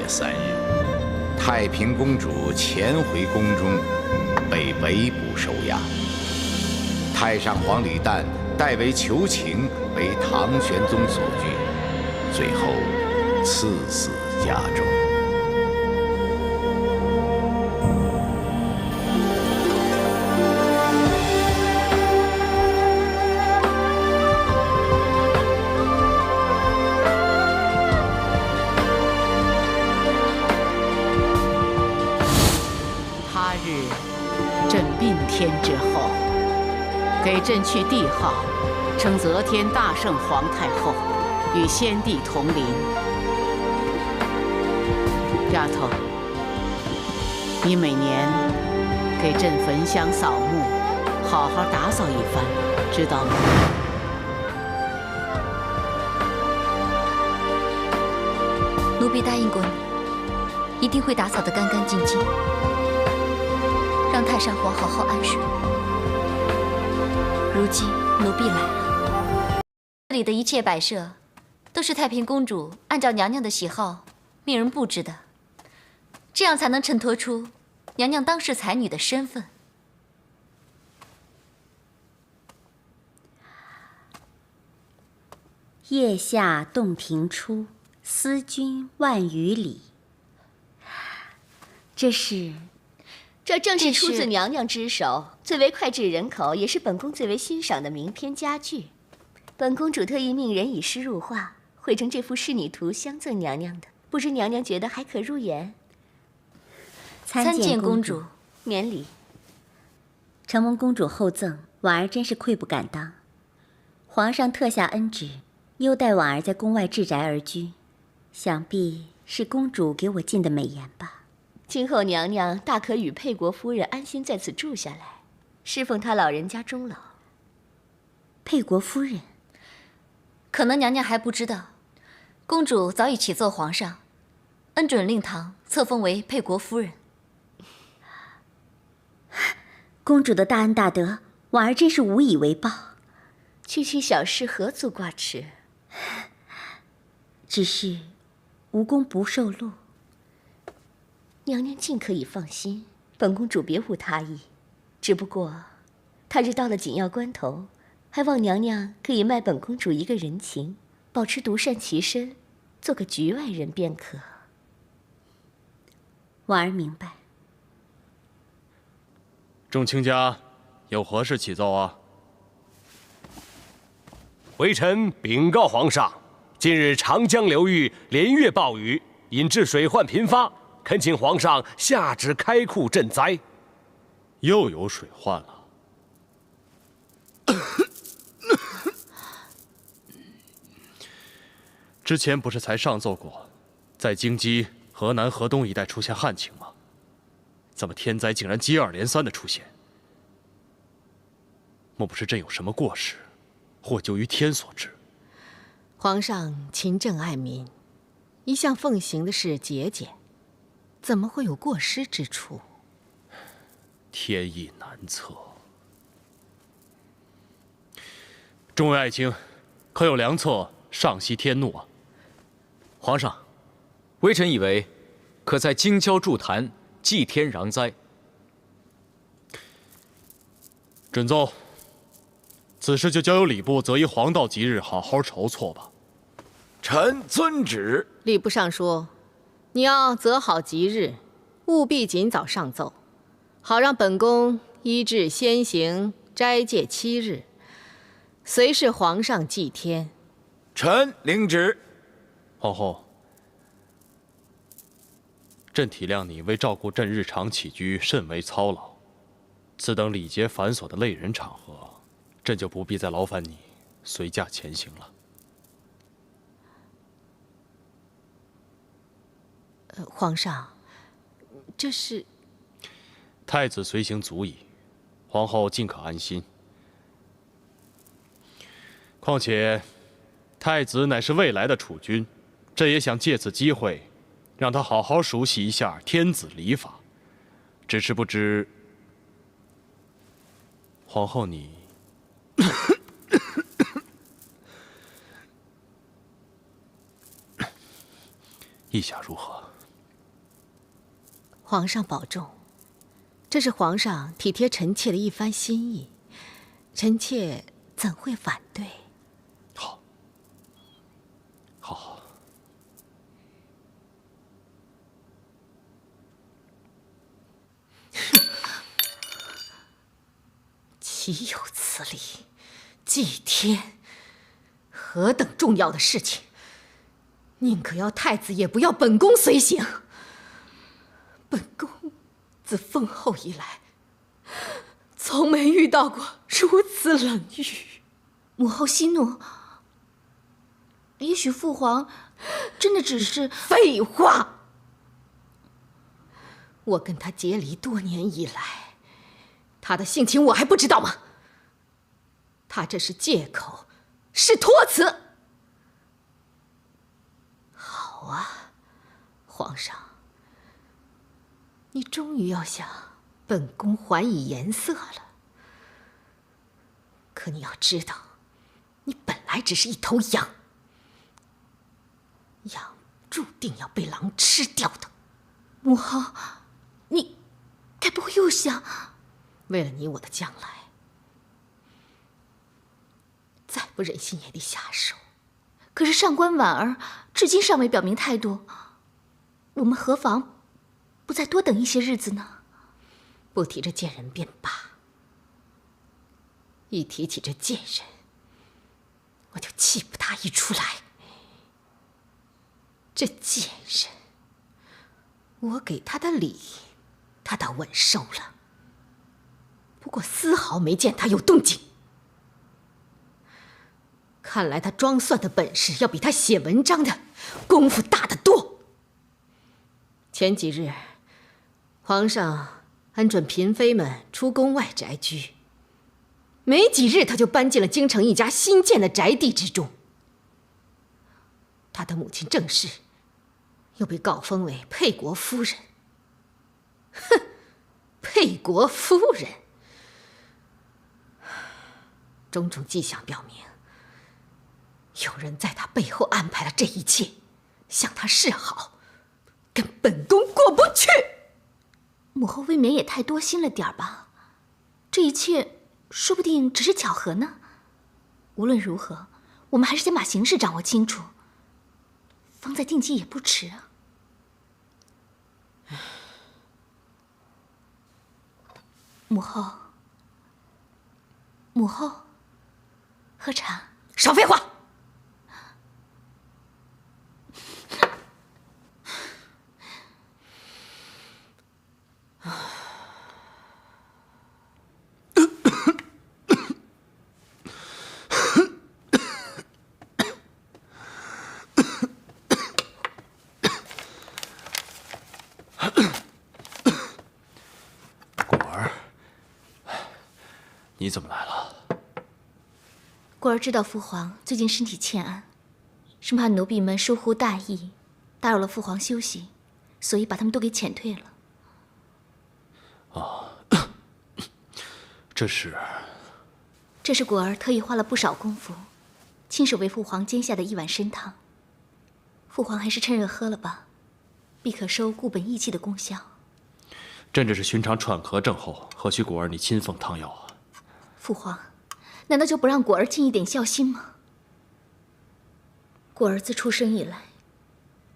3日，太平公主潜回宫中，被围捕收押。太上皇李旦代为求情，为唐玄宗所拒，最后赐死家中。他日，朕并天之后，给朕去帝号，称则天大圣皇太后，与先帝同龄。丫头，你每年给朕焚香扫墓，好好打扫一番，知道吗？奴婢答应过你，一定会打扫得干干净净，让太上皇好好安睡。如今奴婢来了，这里的一切摆设，都是太平公主按照娘娘的喜好命人布置的，这样才能衬托出娘娘当世才女的身份。腋下洞庭初，思君万余里。这正是出自娘娘之手，最为脍炙人口，也是本宫最为欣赏的名篇佳句。本公主特意命人以诗入画，绘成这幅仕女图相赠娘娘的，不知娘娘觉得还可入眼？参见公主，免礼。承蒙公主厚赠，婉儿真是愧不敢当。皇上特下恩旨，优待婉儿在宫外置宅而居，想必是公主给我进的美言吧。今后娘娘大可与沛国夫人安心在此住下来，侍奉她老人家终老。沛国夫人，可能娘娘还不知道，公主早已启奏皇上，恩准令堂册封为沛国夫人。公主的大恩大德，婉儿真是无以为报。区区小事何足挂齿？只是无功不受禄。娘娘尽可以放心，本公主别无他意。只不过，他日到了紧要关头，还望娘娘可以卖本公主一个人情，保持独善其身，做个局外人便可。婉儿明白。众卿家有何事启奏啊？微臣禀告皇上，近日长江流域连月暴雨，引致水患频发，恳请皇上下旨开库赈灾。又有水患了。之前不是才上奏过，在京畿、河南、河东一带出现旱情吗？怎么天灾竟然接二连三的出现？莫不是朕有什么过失，或咎于天所致？皇上勤政爱民，一向奉行的是节俭，怎么会有过失之处？天意难测。众位爱卿，可有良策上息天怒啊？皇上，微臣以为，可在京郊筑坛，祭天攘灾。准奏，此事就交由礼部择一黄道吉日好好筹措吧。臣遵旨。礼部尚书，你要择好吉日，务必尽早上奏，好让本宫依制先行斋戒7日，随侍皇上祭天。臣领旨。皇后，朕体谅你为照顾朕日常起居甚为操劳，此等礼节繁琐的类人场合，朕就不必再劳烦你随驾前行了。皇上，这是……太子随行足矣，皇后尽可安心。况且，太子乃是未来的储君，朕也想借此机会，让他好好熟悉一下天子礼法。只是不知，皇后你意下如何？皇上保重，这是皇上体贴臣妾的一番心意，臣妾怎会反对？好，好。岂有此理！祭天，何等重要的事情，宁可要太子，也不要本宫随行。本宫自封后以来，从没遇到过如此冷遇。母后息怒，也许父皇真的只是……废话！我跟他结离多年以来，他的性情我还不知道吗？他这是借口，是托词。好啊，皇上，你终于要向本宫还以颜色了。可你要知道，你本来只是一头羊，羊注定要被狼吃掉的。母后，你该不会又想……为了你我的将来，再不忍心也得下手。可是上官婉儿至今尚未表明态度，我们何妨不再多等一些日子呢？不提这贱人便罢，一提起这贱人，我就气不打一处来。这贱人，我给他的礼，他倒稳收了。不过丝毫没见他有动静，看来他装蒜的本事要比他写文章的功夫大得多。前几日，皇上恩准嫔妃们出宫外宅居，没几日他就搬进了京城一家新建的宅地之中。他的母亲郑氏又被告封为沛国夫人。哼，沛国夫人，种种迹象表明，有人在他背后安排了这一切，向他示好，跟本宫过不去。母后未免也太多心了点儿吧？这一切说不定只是巧合呢。无论如何，我们还是先把形势掌握清楚，方再定计也不迟啊。母后，母后，喝茶。少废话！你怎么来了？果儿知道父皇最近身体欠安，生怕奴婢们疏忽大意，打扰了父皇休息，所以把他们都给遣退了。哦，这是果儿特意花了不少功夫，亲手为父皇煎下的一碗参汤。父皇还是趁热喝了吧，必可收固本益气的功效。朕这是寻常喘咳症候，何须果儿你亲奉汤药啊？父皇，难道就不让果儿尽一点孝心吗？果儿自出生以来，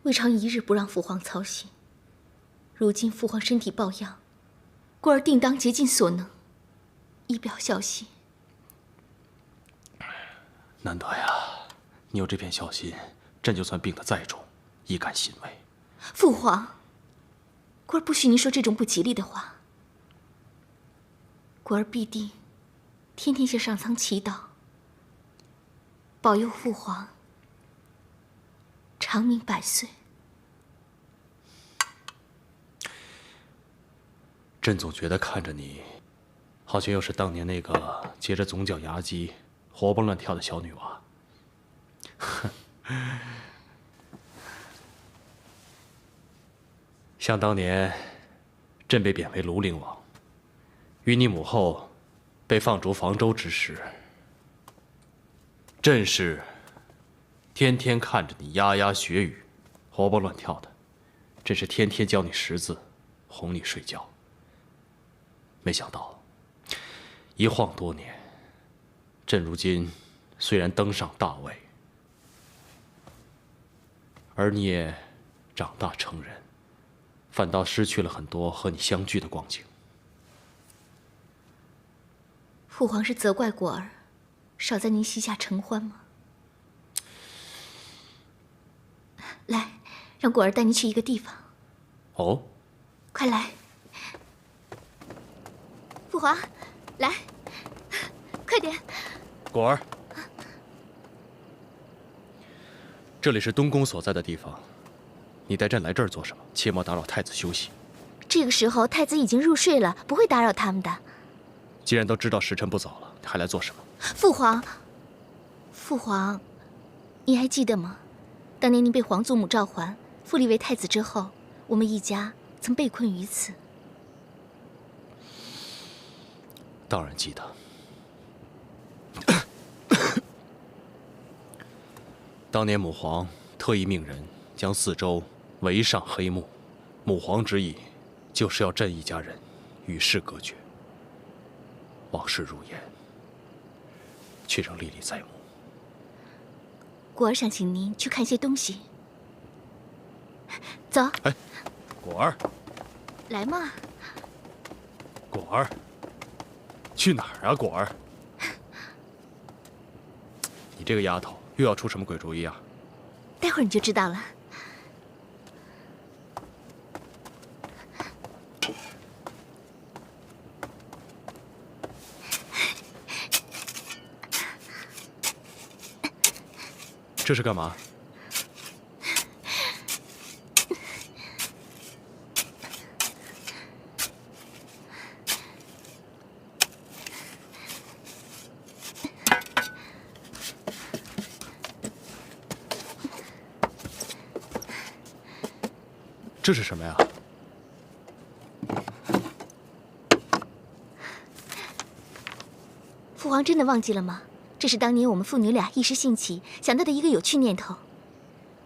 未尝一日不让父皇操心。如今父皇身体抱恙，果儿定当竭尽所能，以表孝心。难得呀，你有这片孝心，朕就算病得再重，亦感欣慰。父皇，果儿不许您说这种不吉利的话。果儿必定天天向上苍祈祷，保佑父皇长命百岁。朕总觉得看着你，好像又是当年那个结着总角牙基、活蹦乱跳的小女娃。想当年，朕被贬为庐陵王，与你母后被放逐房州之时，朕是天天看着你牙牙学语、活蹦乱跳的，朕是天天教你识字、哄你睡觉。没想到，一晃多年，朕如今虽然登上大位，而你也长大成人，反倒失去了很多和你相聚的光景。父皇是责怪果儿少在您膝下承欢吗？来，让果儿带你去一个地方。哦，快来，父皇，来，快点。果儿，这里是东宫所在的地方，你带朕来这儿做什么？切莫打扰太子休息。这个时候太子已经入睡了，不会打扰他们的。既然都知道时辰不早了，还来做什么？父皇，父皇，你还记得吗？当年您被皇祖母召还，复立为太子之后，我们一家曾被困于此。当然记得。当年母皇特意命人将四周围上黑幕，母皇之意就是要朕一家人与世隔绝。往事如烟，却仍历历在目。果儿想请您去看些东西。走。哎，果儿，来嘛。果儿，去哪儿啊？果儿，你这个丫头又要出什么鬼主意啊？待会儿你就知道了。这是干嘛？这是什么呀？父皇真的忘记了吗？这是当年我们父女俩一时兴起想到的一个有趣念头。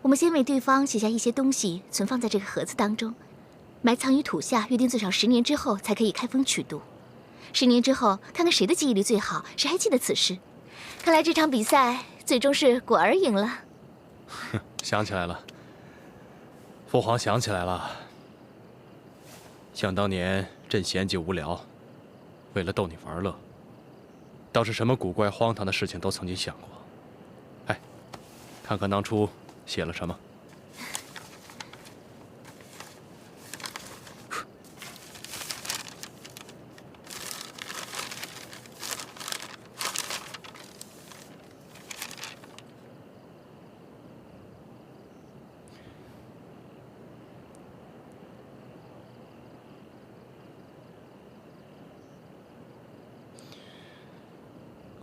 我们先为对方写下一些东西，存放在这个盒子当中，埋藏于土下，约定最少10年之后才可以开封取度。10年之后，看看谁的记忆力最好，谁还记得此事。看来这场比赛最终是果儿赢了。想起来了，父皇想起来了。想当年朕闲极无聊，为了逗你玩乐，倒是什么古怪荒唐的事情都曾经想过。哎，看看当初写了什么。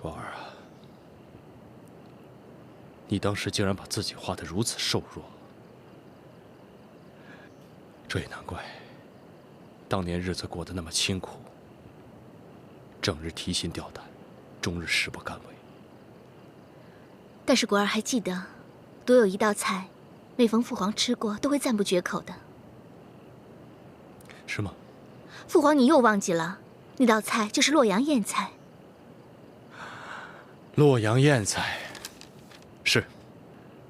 果儿啊，你当时竟然把自己画得如此瘦弱，这也难怪。当年日子过得那么清苦，整日提心吊胆，终日食不甘味。但是果儿还记得，独有一道菜，每逢父皇吃过都会赞不绝口的。是吗？父皇，你又忘记了，那道菜就是洛阳燕菜。洛阳燕菜，是。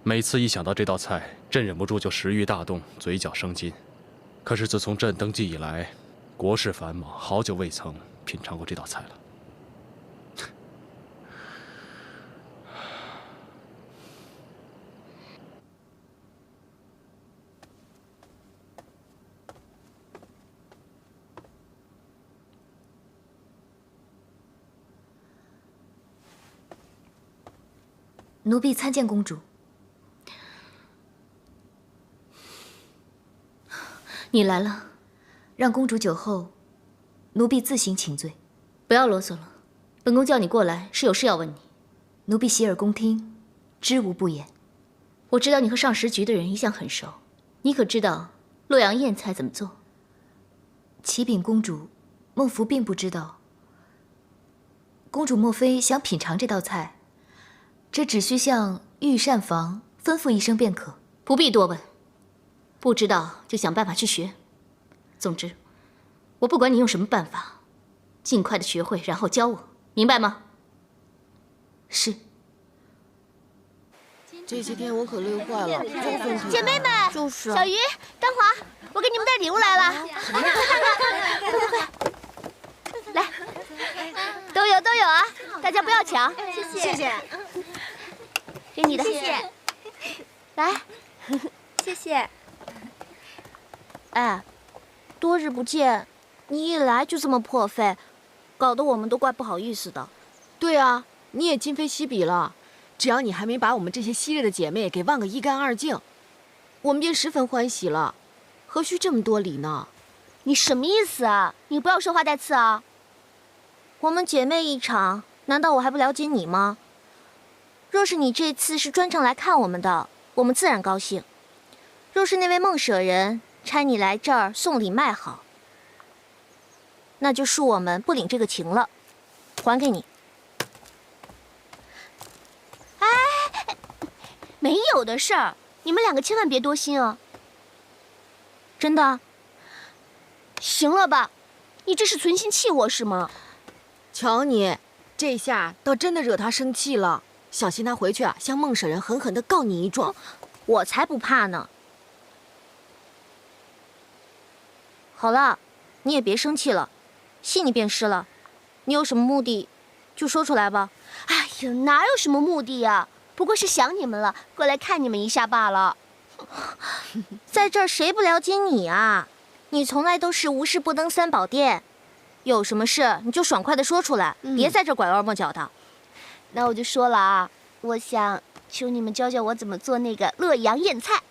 每次一想到这道菜，朕忍不住就食欲大动，嘴角生津。可是自从朕登基以来，国事繁忙，好久未曾品尝过这道菜了。奴婢参见公主。你来了，让公主酒后，奴婢自行请罪。不要啰嗦了，本宫叫你过来是有事要问你。奴婢洗耳恭听，知无不言。我知道你和上10局的人一向很熟，你可知道洛阳燕菜怎么做？启禀公主，孟福并不知道。公主莫非想品尝这道菜？这只需向御膳房吩咐一声便可，不必多问。不知道就想办法去学。总之，我不管你用什么办法，尽快的学会，然后教我，明白吗？是。这些天我可累坏了，姐妹们，就是小鱼、丹华，我给你们带礼物来了。快，来，都有啊，大家不要抢。谢谢。给你的，谢谢。来，谢谢。哎，多日不见，你一来就这么破费，搞得我们都怪不好意思的。对啊，你也今非昔比了。只要你还没把我们这些昔日的姐妹给忘个一干二净，我们便十分欢喜了，何须这么多礼呢？你什么意思啊？你不要说话带刺啊！我们姐妹一场，难道我还不了解你吗？若是你这次是专程来看我们的，我们自然高兴；若是那位孟舍人差你来这儿送礼卖好，那就恕我们不领这个情了，还给你。哎，没有的事儿，你们两个千万别多心啊！真的？行了吧？你这是存心气我是吗？瞧你，这下倒真的惹他生气了，小心他回去啊，向孟舍人狠狠地告你一状。我才不怕呢！好了，你也别生气了，信你便是了。你有什么目的，就说出来吧。哎呀，哪有什么目的呀？不过是想你们了，过来看你们一下罢了。在这儿谁不了解你啊？你从来都是无事不登三宝殿，有什么事你就爽快地说出来，别在这儿拐弯抹角的。那我就说了啊，我想求你们教教我怎么做那个洛阳燕菜。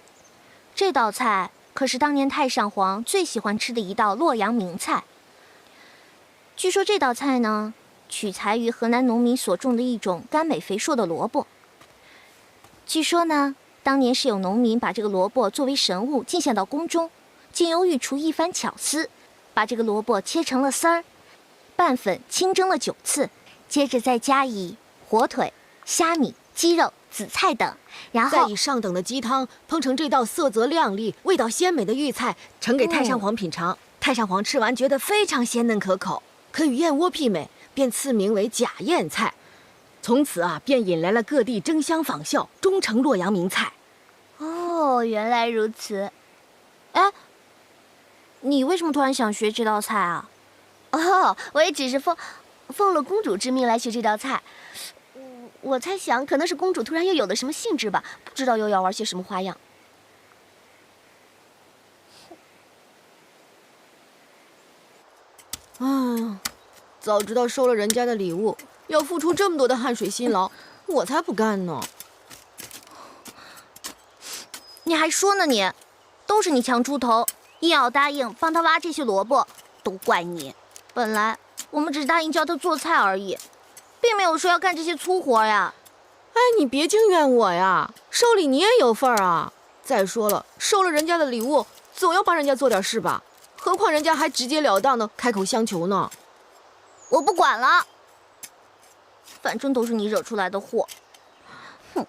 这道菜可是当年太上皇最喜欢吃的一道洛阳名菜。据说这道菜呢，取材于河南农民所种的一种甘美肥硕的萝卜。据说呢，当年是有农民把这个萝卜作为神物进献到宫中，经由御厨一番巧思，把这个萝卜切成了丝儿，拌粉清蒸了9次，接着再加以火腿、虾米、鸡肉、紫菜等，然后再以上等的鸡汤烹成这道色泽亮丽、味道鲜美的御菜，呈给太上皇品尝。太上皇吃完觉得非常鲜嫩可口，可与燕窝媲美，便赐名为假燕菜。从此啊，便引来了各地争相仿效，终成洛阳名菜。哦，原来如此。哎，你为什么突然想学这道菜啊？哦，我也只是奉了公主之命来学这道菜。我猜想可能是公主突然又有了什么兴致吧，不知道又要玩些什么花样。早知道收了人家的礼物，要付出这么多的汗水辛劳，我才不干呢。你还说呢你，都是你强出头，硬要答应帮他挖这些萝卜，都怪你。本来我们只答应教他做菜而已，并没有说要干这些粗活呀。哎，你别净怨我呀，收礼你也有份儿啊。再说了，收了人家的礼物，总要帮人家做点事吧，何况人家还直截了当的开口相求呢。我不管了，反正都是你惹出来的祸。哼，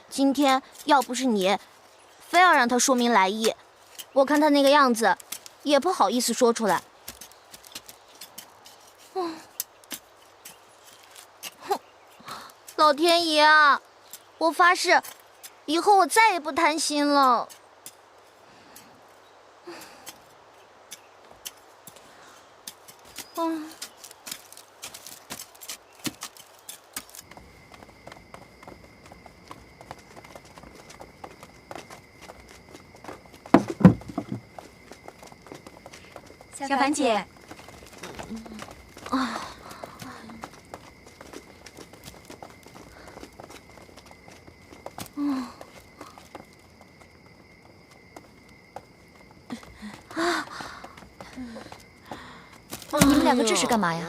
今天要不是你非要让他说明来意，我看他那个样子也不好意思说出来。哼，老天爷啊，我发誓以后我再也不贪心了。小凡姐，你们两个这是干嘛呀？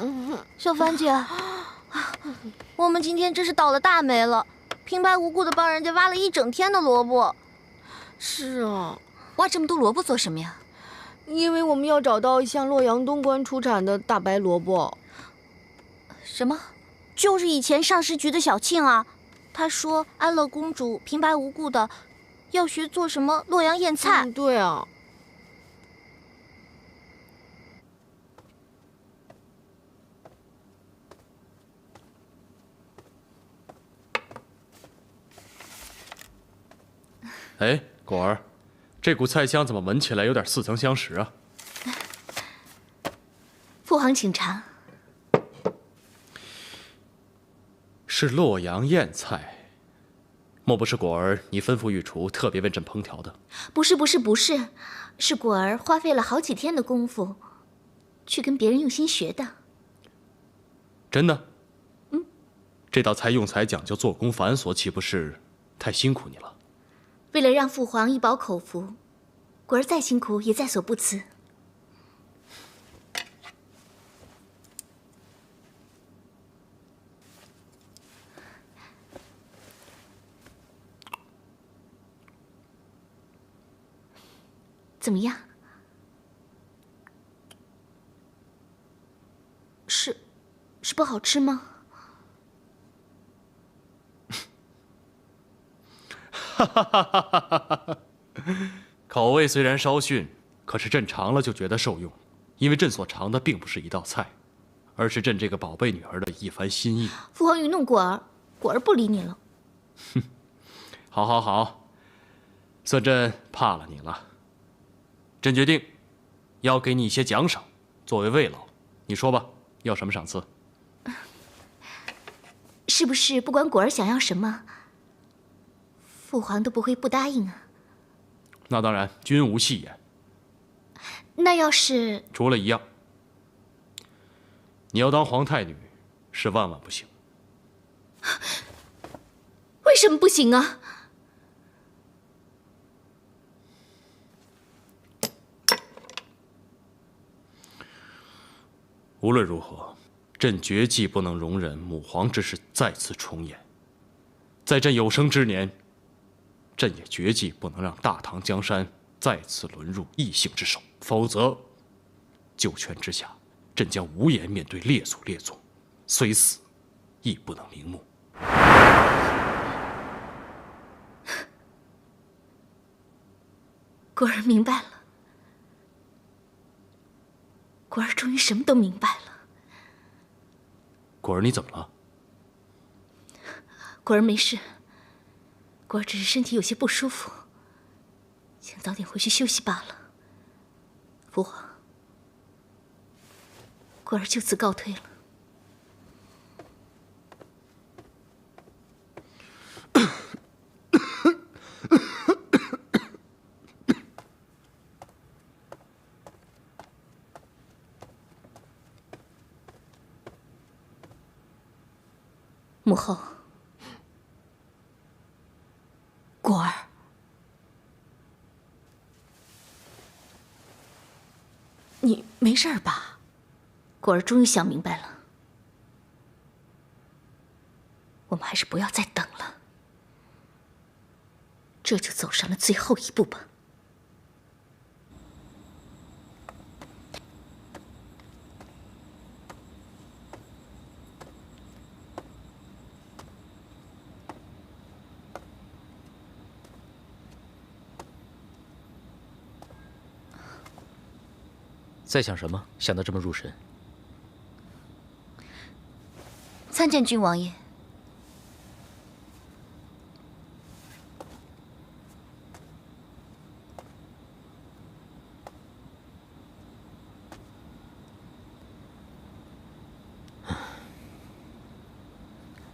小凡姐，我们今天真是倒了大霉了，平白无故的帮人家挖了一整天的萝卜。是啊，挖这么多萝卜做什么呀？因为我们要找到向洛阳东关出产的大白萝卜。什么？就是以前上师局的小庆啊，他说安乐公主平白无故的要学做什么洛阳燕菜。对啊。哎，果儿，这股菜香怎么闻起来有点似曾相识啊？父皇请尝。是洛阳燕菜，莫不是果儿你吩咐御厨特别为朕烹调的？不是，是果儿花费了好几天的功夫，去跟别人用心学的。真的？嗯，这道菜用材讲究，做工繁琐，岂不是太辛苦你了？为了让父皇一饱口福，果儿再辛苦也在所不辞。怎么样？是不好吃吗？哈哈哈哈哈哈！口味虽然稍逊，可是朕尝了就觉得受用，因为朕所尝的并不是一道菜，而是朕这个宝贝女儿的一番心意。父皇愚弄果儿，果儿不理你了。哼，好，算朕怕了你了。朕决定要给你一些奖赏，作为慰劳。你说吧，要什么赏赐？是不是不管果儿想要什么，父皇都不会不答应啊？那当然，君无戏言。那要是……除了一样，你要当皇太女，是万万不行。为什么不行啊？无论如何，朕绝技不能容忍母皇之事再次重演。在朕有生之年，朕也绝技不能让大唐江山再次沦入异姓之手。否则，九泉之下，朕将无颜面对列祖列宗，虽死，亦不能瞑目。果儿明白了。果儿终于什么都明白了。果儿，你怎么了？果儿没事，果儿只是身体有些不舒服，想早点回去休息罢了。父皇，果儿就此告退了。母后，果儿，你没事吧？果儿终于想明白了，我们还是不要再等了，这就走上了最后一步吧。在想什么？想得这么入神？参见郡王爷。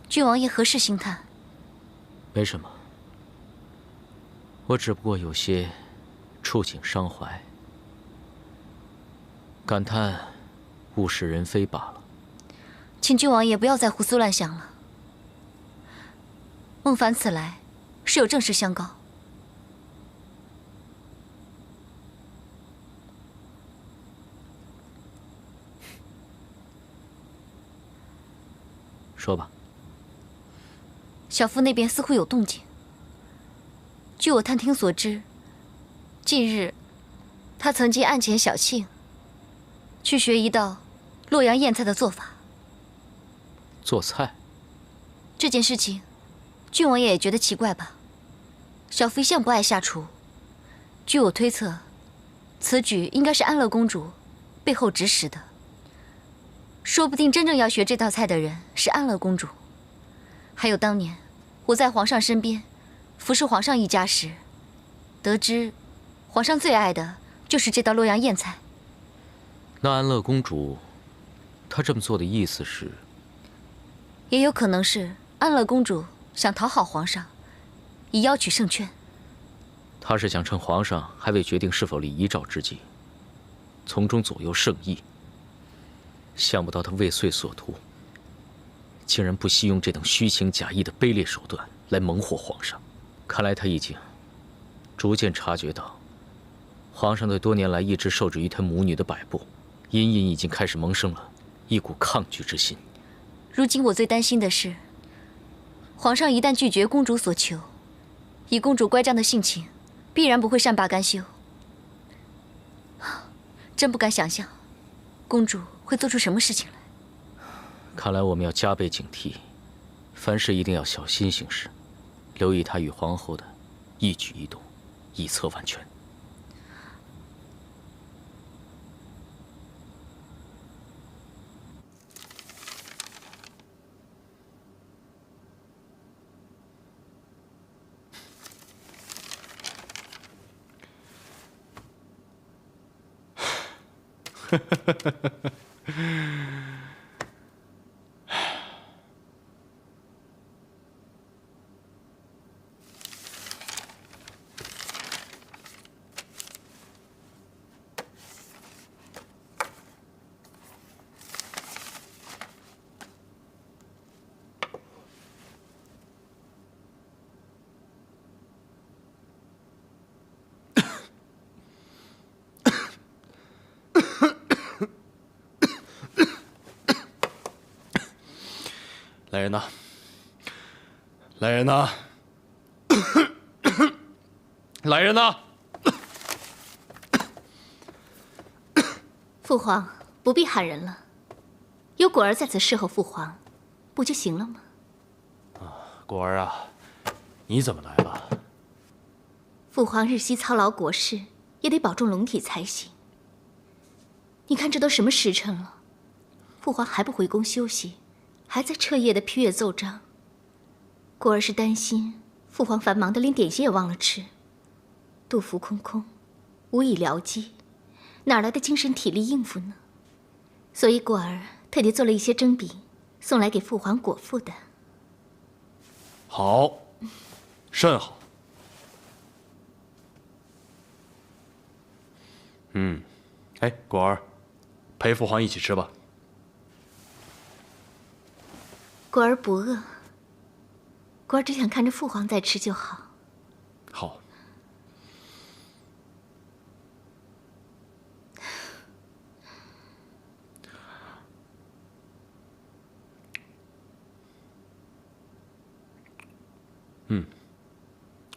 郡王爷何事兴叹？没什么，我只不过有些触景伤怀。感叹物是人非罢了。请郡王爷不要再胡思乱想了。孟凡此来是有正事相告。说吧。小夫那边似乎有动静。据我探听所知，近日他曾经案前小庆。去学一道洛阳燕菜的做法。做菜这件事情，郡王爷也觉得奇怪吧？小夫一向不爱下厨，据我推测，此举应该是安乐公主背后指使的。说不定真正要学这道菜的人是安乐公主。还有当年我在皇上身边服侍皇上一家时，得知皇上最爱的就是这道洛阳宴菜。那安乐公主，她这么做的意思是？也有可能是安乐公主想讨好皇上，以邀取圣劝。她是想趁皇上还未决定是否立遗诏之际，从中左右圣意。想不到她未遂所图，竟然不惜用这等虚情假意的卑劣手段来蒙惑皇上。看来她已经逐渐察觉到，皇上对多年来一直受制于他母女的摆布，隐隐已经开始萌生了一股抗拒之心。如今我最担心的是，皇上一旦拒绝公主所求，以公主乖张的性情，必然不会善罢甘休。真不敢想象，公主会做出什么事情来。看来我们要加倍警惕，凡事一定要小心行事，留意她与皇后的一举一动，以策万全。来人呐！来人呐！来人呐！父皇不必喊人了，有果儿在此侍候父皇，不就行了吗？果儿啊，你怎么来了？父皇日夕操劳国事，也得保重龙体才行。你看这都什么时辰了，父皇还不回宫休息，还在彻夜的批阅奏章。果儿是担心父皇繁忙的连点心也忘了吃，肚腹空空，无以疗饥，哪来的精神体力应付呢？所以果儿特地做了一些蒸饼，送来给父皇果腹的。好，甚好。哎，果儿，陪父皇一起吃吧。果儿不饿，果儿只想看着父皇在吃就好。好。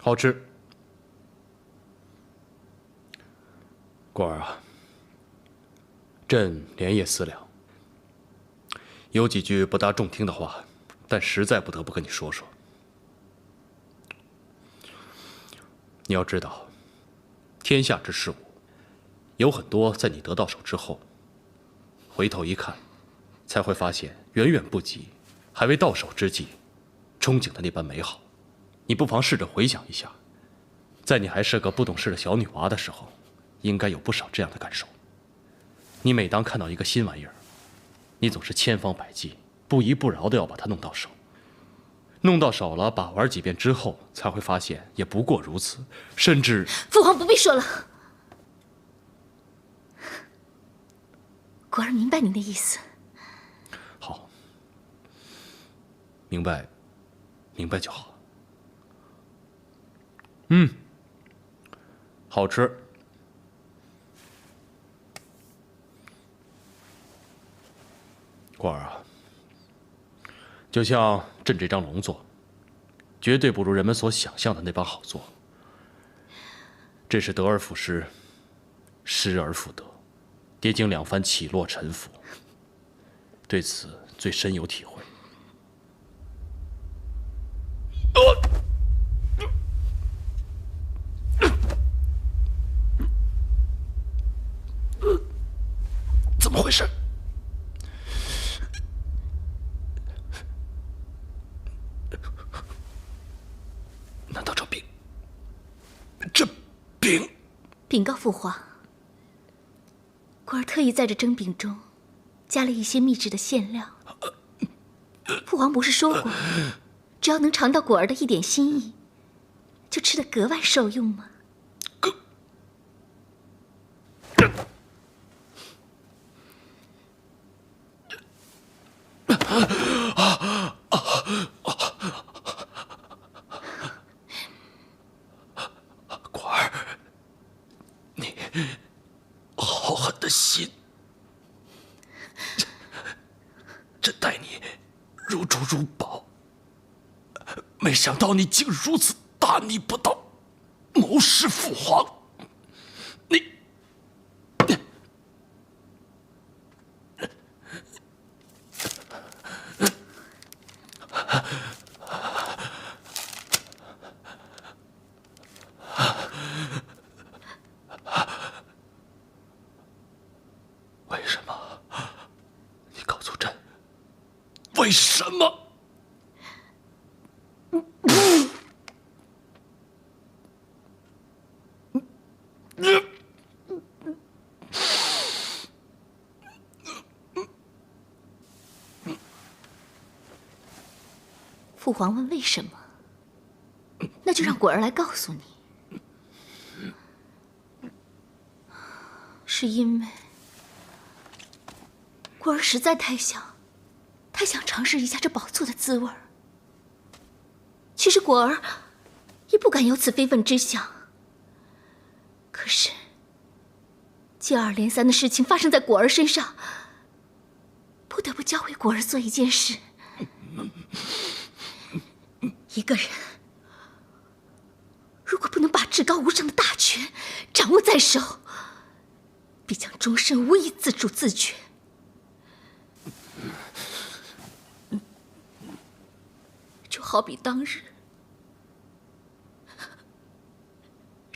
好吃。果儿啊，朕连夜思量，有几句不大中听的话，但实在不得不跟你说说。你要知道，天下之事物，有很多在你得到手之后，回头一看，才会发现远远不及还未到手之际憧憬的那般美好。你不妨试着回想一下，在你还是个不懂事的小女娃的时候，应该有不少这样的感受。你每当看到一个新玩意儿，你总是千方百计、不依不饶地要把它弄到手。弄到手了，把玩几遍之后，才会发现也不过如此，甚至……父皇不必说了，果儿明白您的意思。好，明白，明白就好。好吃。果儿啊，就像朕这张龙座，绝对不如人们所想象的那般好做。这是得而复失，失而复得，跌经两番起落沉浮，对此最深有体会。怎么回事？难道这病，禀告父皇，果儿特意在这蒸饼中加了一些秘制的馅料。父皇不是说过，只要能尝到果儿的一点心意，就吃得格外受用吗？果儿，你好狠的心，朕待你如珠如宝，没想到你竟如此大逆不道，谋弑父皇。你，为什么？你告诉朕，为什么？父皇问为什么，那就让果儿来告诉你。是因为果儿实在太想尝试一下这宝座的滋味儿。其实果儿也不敢有此非分之想，可是接二连三的事情发生在果儿身上，不得不教会果儿做一件事。一个人如果不能把至高无上的大权掌握在手，必将终身无以自主自决。就好比当日，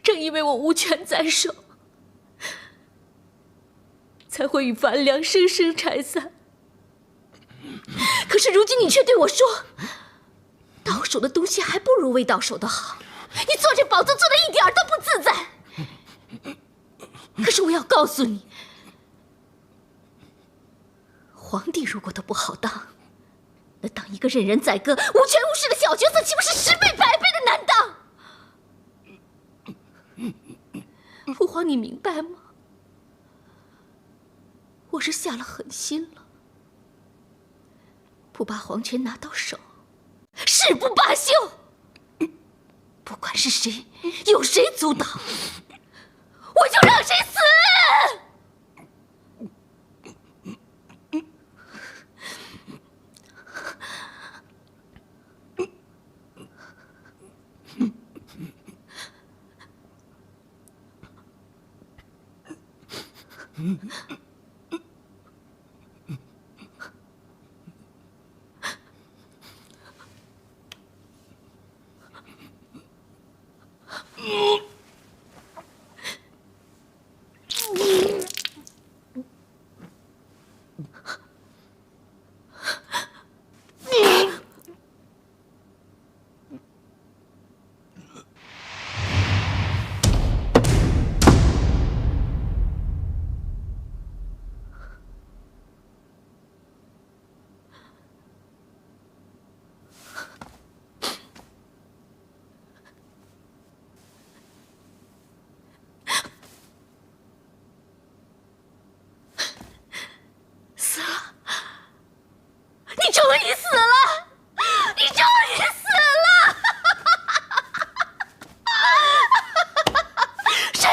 正因为我无权在手，才会与樊良生生拆散。可是如今你却对我说，到手的东西还不如未到手的好，你坐这宝座坐得一点都不自在。可是我要告诉你，皇帝如果都不好当，那当一个任人宰割、无权无势的小角色，岂不是10倍100倍的难当？父皇，你明白吗？我是下了狠心了，不把皇权拿到手，誓不罢休。不管是谁，有谁阻挡，我就让谁死！你终于死了！你终于死了！谁？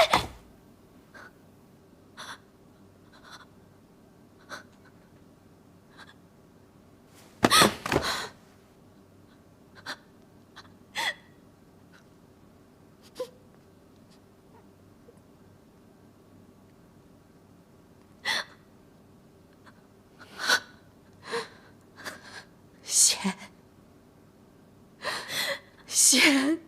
贤，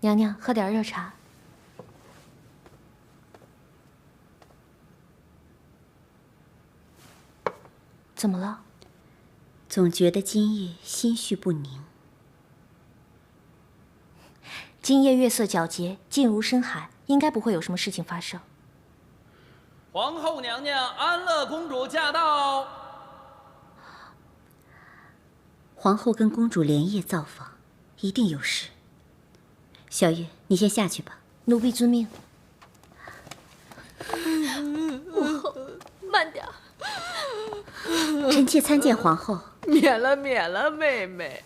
娘娘喝点热茶。怎么了？总觉得今夜心绪不宁。今夜月色皎洁，静如深海，应该不会有什么事情发生。皇后娘娘安乐公主驾到。皇后跟公主连夜造访，一定有事。小月，你先下去吧。奴婢遵命。母后，慢点。臣妾参见皇后。免了，免了，妹妹。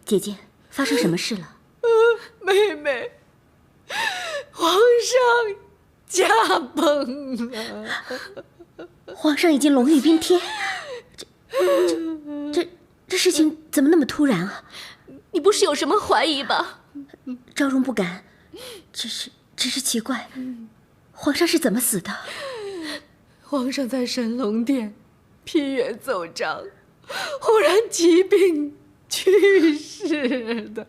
姐姐，发生什么事了？妹妹，皇上驾崩了。皇上已经龙驭宾天，这事情怎么那么突然啊？你不是有什么怀疑吧？昭容不敢，只是奇怪，皇上是怎么死的？皇上在神龙殿批阅奏章，忽然疾病去世的。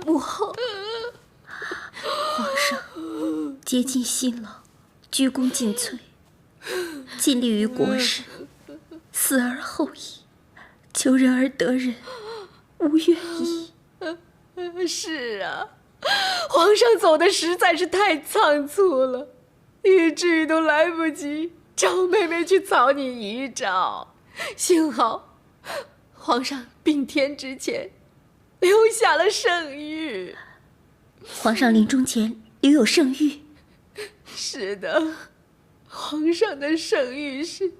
母后，皇上竭尽辛劳，鞠躬尽瘁，尽力于国事，死而后已，求人而得人，无怨矣。是啊，皇上走的实在是太仓促了，以至于都来不及找妹妹去草拟遗诏。幸好皇上病天之前留下了圣谕。皇上临终前留有圣谕？是的，皇上的圣谕是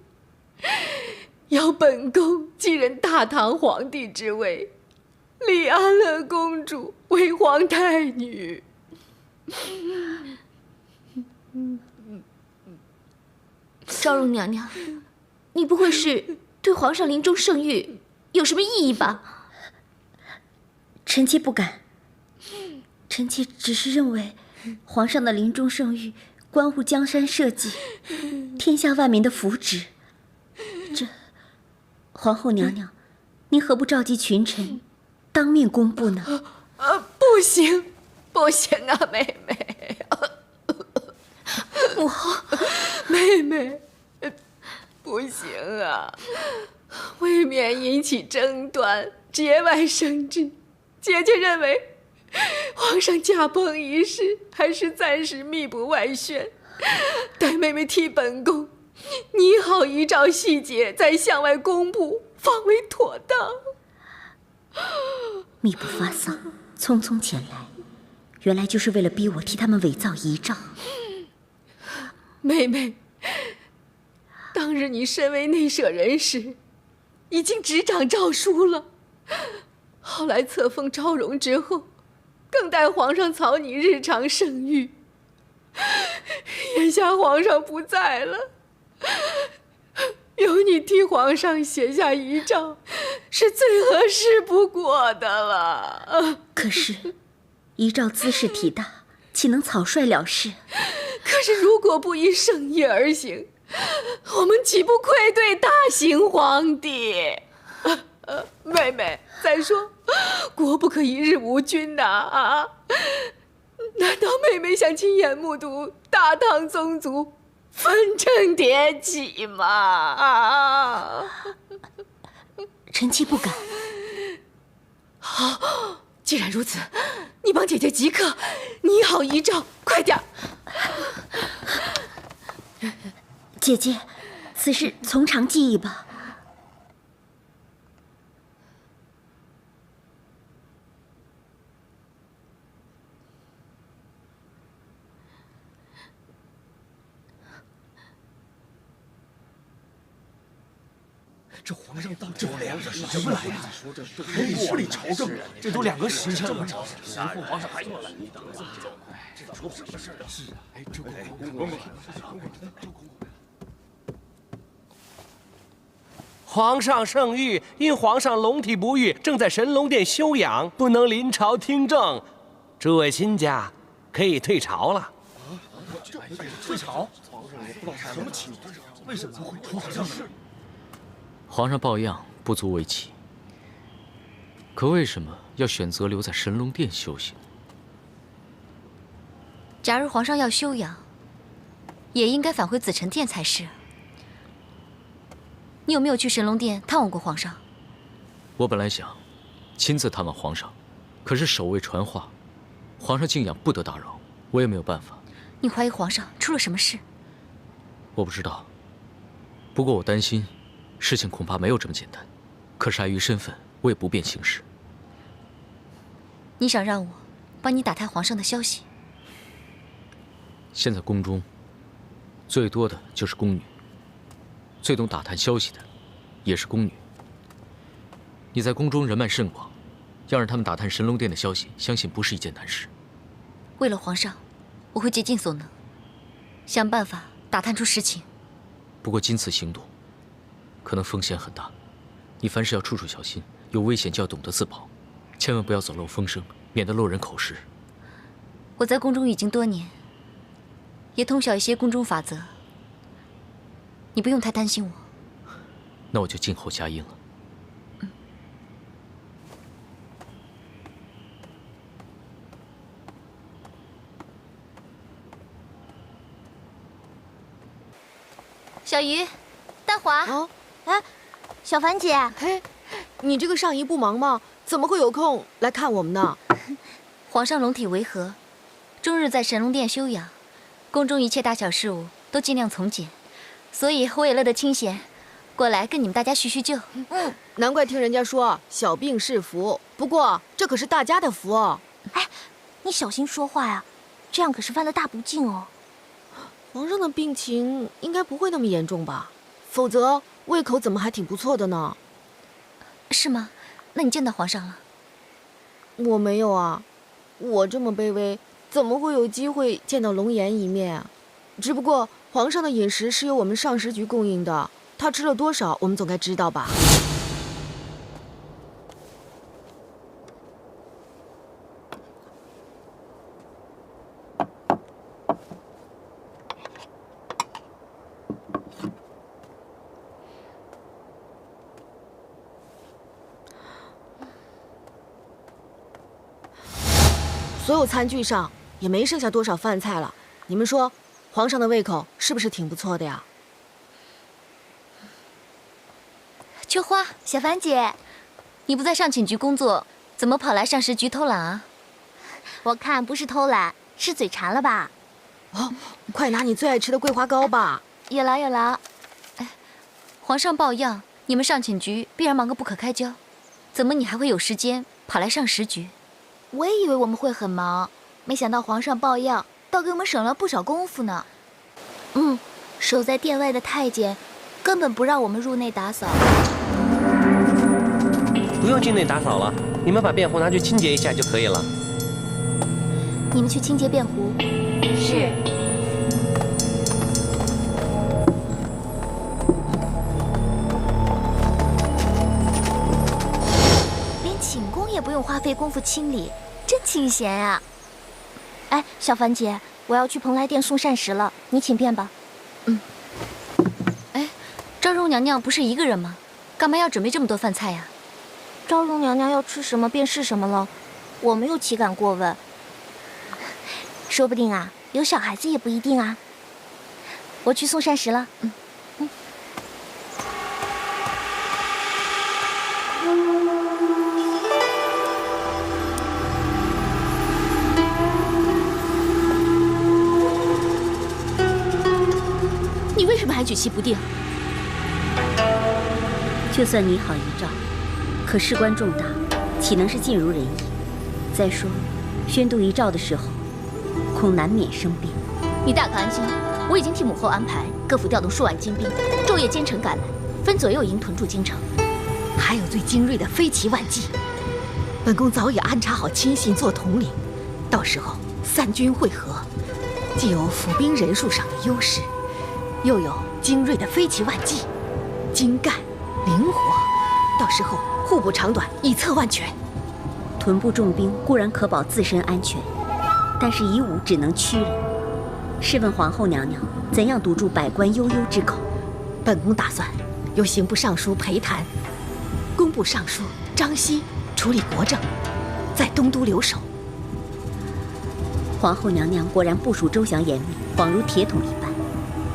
要本宫继任大唐皇帝之位，立安乐公主为皇太女。昭容娘娘，你不会是对皇上临终圣谕有什么异议吧？臣妾不敢，臣妾只是认为，皇上的临终圣谕关乎江山社稷，天下万民的福祉。皇后娘娘，您何不召集群臣，当面公布呢？不行，不行啊，妹妹。母后，妹妹，不行啊，未免引起争端，节外生枝。姐姐认为，皇上驾崩一事还是暂时密不外宣，待妹妹替本宫拟好遗诏细节，再向外公布，方为妥当。密不发丧，匆匆前来，原来就是为了逼我替他们伪造遗诏。妹妹，当日你身为内舍人时，已经执掌诏书了。后来册封昭容之后，更代皇上草拟日常圣谕。眼下皇上不在了，由你替皇上写下遗诏，是最合适不过的了。可是，遗诏姿势体大，岂能草率了事？可是如果不依圣意而行，我们岂不愧对大行皇帝？妹妹，再说，国不可一日无君呐！啊，难道妹妹想亲眼目睹大唐宗族纷争迭起吗？啊！臣妾不敢。好，既然如此，你帮姐姐即刻拟好遗诏，快点。姐姐，此事从长计议吧。这皇上到底两个什么来呀？还得处理朝政，这都2个时辰了，皇上还过来，这出什么事啊？是啊，哎，这公公，皇上圣谕，因皇上龙体不愈，正在神龙殿休养，不能临朝听政，诸位亲家可以退朝了。退朝？皇上也不知道什么情况，为什么会皇上？皇上抱恙，不足为奇。可为什么要选择留在神龙殿休息？假如皇上要休养，也应该返回紫宸殿才是。你有没有去神龙殿探望过皇上？我本来想亲自探望皇上，可是守卫传话，皇上静养不得打扰，我也没有办法。你怀疑皇上出了什么事？我不知道，不过我担心，事情恐怕没有这么简单。可是碍于身份，我也不便行事。你想让我帮你打探皇上的消息？现在宫中最多的就是宫女，最懂打探消息的也是宫女。你在宫中人脉甚广，要让他们打探神龙殿的消息，相信不是一件难事。为了皇上，我会竭尽所能，想办法打探出实情。不过今次行动可能风险很大，你凡事要处处小心，有危险就要懂得自保，千万不要走漏风声，免得落人口实。我在宫中已经多年，也通晓一些宫中法则，你不用太担心我。那我就静候佳音了。小鱼，大华，哎，小凡姐，嘿，你这个上姨不忙吗？怎么会有空来看我们呢？皇上龙体违和，终日在神龙殿休养，宫中一切大小事务都尽量从简，所以我也乐得清闲，过来跟你们大家叙叙旧。难怪听人家说小病是福，不过这可是大家的福哦。哎，你小心说话呀，这样可是犯了大不敬哦。皇上的病情应该不会那么严重吧？否则胃口怎么还挺不错的呢？是吗？那你见到皇上了？我没有啊，我这么卑微，怎么会有机会见到龙颜一面啊？只不过皇上的饮食是由我们上食局供应的，他吃了多少，我们总该知道吧？所有餐具上也没剩下多少饭菜了，你们说，皇上的胃口是不是挺不错的呀？秋花，小凡姐，你不在上寝局工作，怎么跑来上食局偷懒啊？我看不是偷懒，是嘴馋了吧？哦，快拿你最爱吃的桂花糕吧！有劳有劳。哎，皇上抱恙，你们上寝局必然忙个不可开交，怎么你还会有时间跑来上食局？我也以为我们会很忙，没想到皇上抱恙，倒给我们省了不少功夫呢。守在殿外的太监根本不让我们入内打扫。不用进内打扫了，你们把便壶拿去清洁一下就可以了。你们去清洁便壶。是。连寝宫也不用花费功夫清理，真清闲呀！哎，小凡姐，我要去蓬莱殿送膳食了，你请便吧。哎，昭容娘娘不是一个人吗？干嘛要准备这么多饭菜呀？昭容娘娘要吃什么便是什么了，我没有岂敢过问。说不定啊，有小孩子也不一定啊。我去送膳食了。你为什么还举棋不定？就算你好遗诏，可事关重大，岂能是尽如人意？再说，宣读遗诏的时候，恐难免生病。你大可安心，我已经替母后安排，各府调动数万精兵，昼夜兼程赶来，分左右营屯驻京城。还有最精锐的飞骑万骑，本宫早已安插好亲信做统领，到时候三军会合，既有府兵人数上的优势，又有精锐的飞骑万骑，精干灵活，到时候互不长短，以策万全。屯部重兵固然可保自身安全，但是以武只能屈人。试问皇后娘娘，怎样堵住百官悠悠之口？本宫打算由刑部尚书裴谭、工部尚书张熙处理国政，在东都留守。皇后娘娘果然部署周详严密，恍如铁桶一般。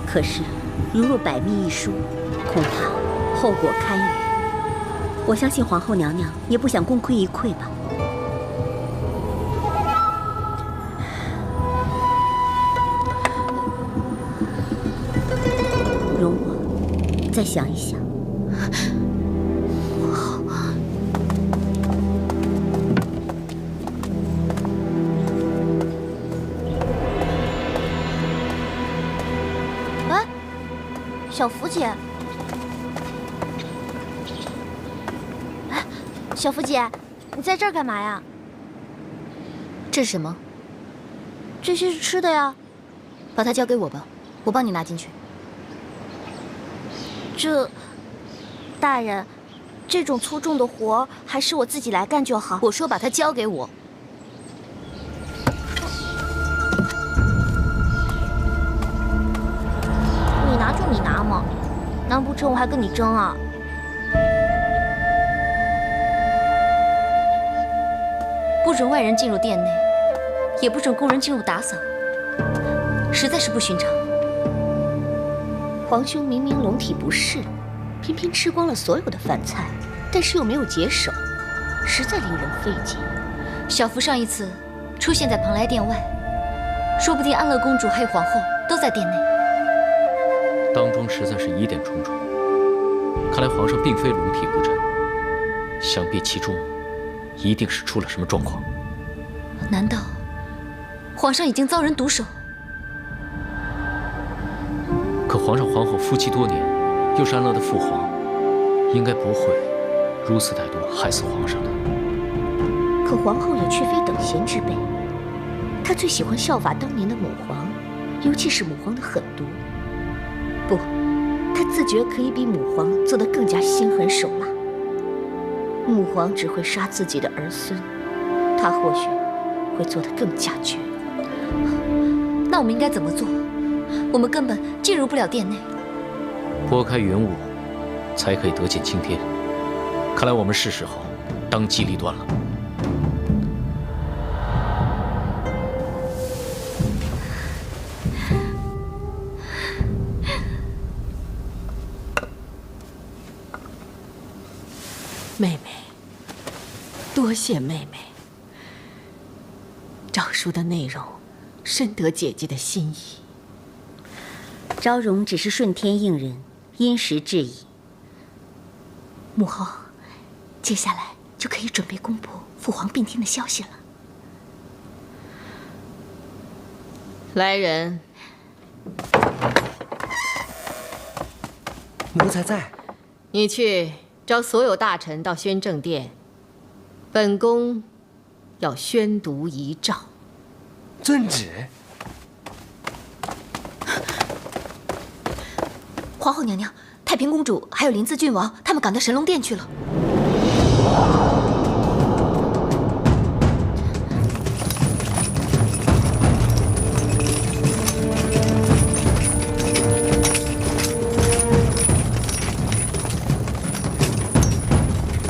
可是，如若百密一疏，恐怕后果堪虞。我相信皇后娘娘也不想功亏一篑吧。容我再想一想。喂，小福姐。哎，小福姐，你在这儿干嘛呀？这是什么？这些是吃的呀。把它交给我吧，我帮你拿进去。大人，这种粗重的活还是我自己来干就好。我说把它交给我。你拿就你拿嘛，难不成我还跟你争啊？不准外人进入殿内，也不准工人进入打扫，实在是不寻常。皇兄明明龙体不适，偏偏吃光了所有的饭菜，但是又没有解手，实在令人费解。小福上一次出现在蓬莱殿外，说不定安乐公主还有皇后都在殿内。当中实在是疑点重重，看来皇上并非龙体不振，想必其中一定是出了什么状况。难道皇上已经遭人毒手？可皇上皇后夫妻多年，又是安乐的父皇，应该不会如此歹毒害死皇上的。可皇后也却非等闲之辈，她最喜欢效法当年的母皇，尤其是母皇的狠毒。不，她自觉可以比母皇做得更加心狠手辣。母皇只会杀自己的儿孙，她或许会做得更加绝。那我们应该怎么做？我们根本进入不了殿内。拨开云雾，才可以得见青天。看来我们是时候当机立断了。妹妹，多谢妹妹。诏书的内容深得姐姐的心意。昭容只是顺天应人，因时制宜。母后，接下来就可以准备公布父皇病听的消息了。来人，奴才在。你去召所有大臣到宣政殿，本宫要宣读遗诏。遵旨。皇后娘娘、太平公主还有临淄郡王，他们赶到神龙殿去了。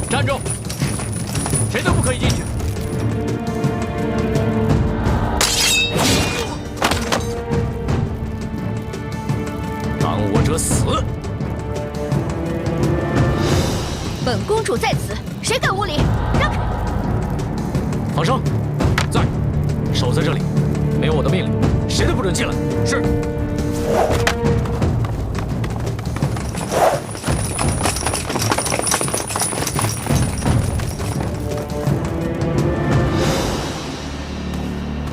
站住！谁都不可以进去。挡我者死！本公主在此，谁敢无礼？让开！皇上，在，守在这里，没有我的命令，谁都不准进来。是。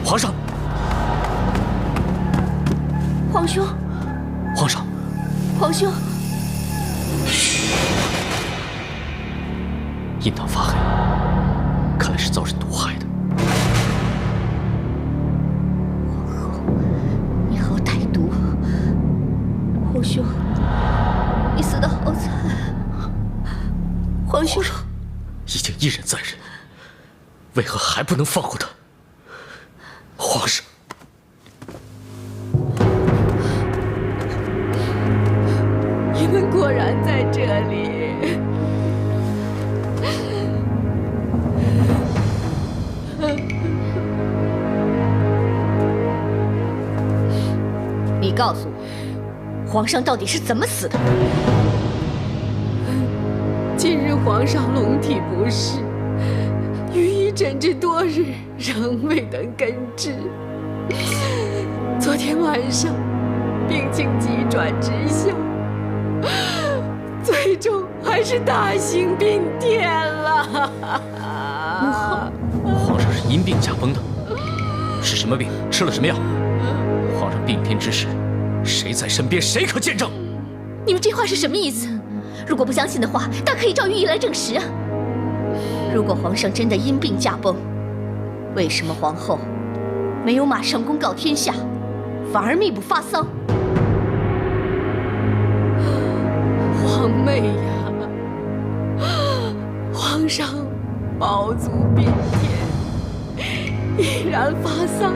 皇上，皇兄，皇上，皇兄，印堂发黑，看来是遭人毒害的。你好歹毒，皇兄，你死得好惨。皇兄，已经一人在人，为何还不能放过他？皇上，你们果然在这里。告诉我，皇上到底是怎么死的？今日皇上龙体不适，御医诊治多日，仍未能根治。昨天晚上，病情急转直下，最终还是大刑并天了。母后，皇上是因病驾崩的，是什么病？吃了什么药？皇上病天之时，谁在身边？谁可见证？你们这话是什么意思？如果不相信的话，大可以召御医来证实啊。如果皇上真的因病驾崩，为什么皇后没有马上公告天下，反而密不发丧？皇妹呀，皇上抱足病天，毅然发丧，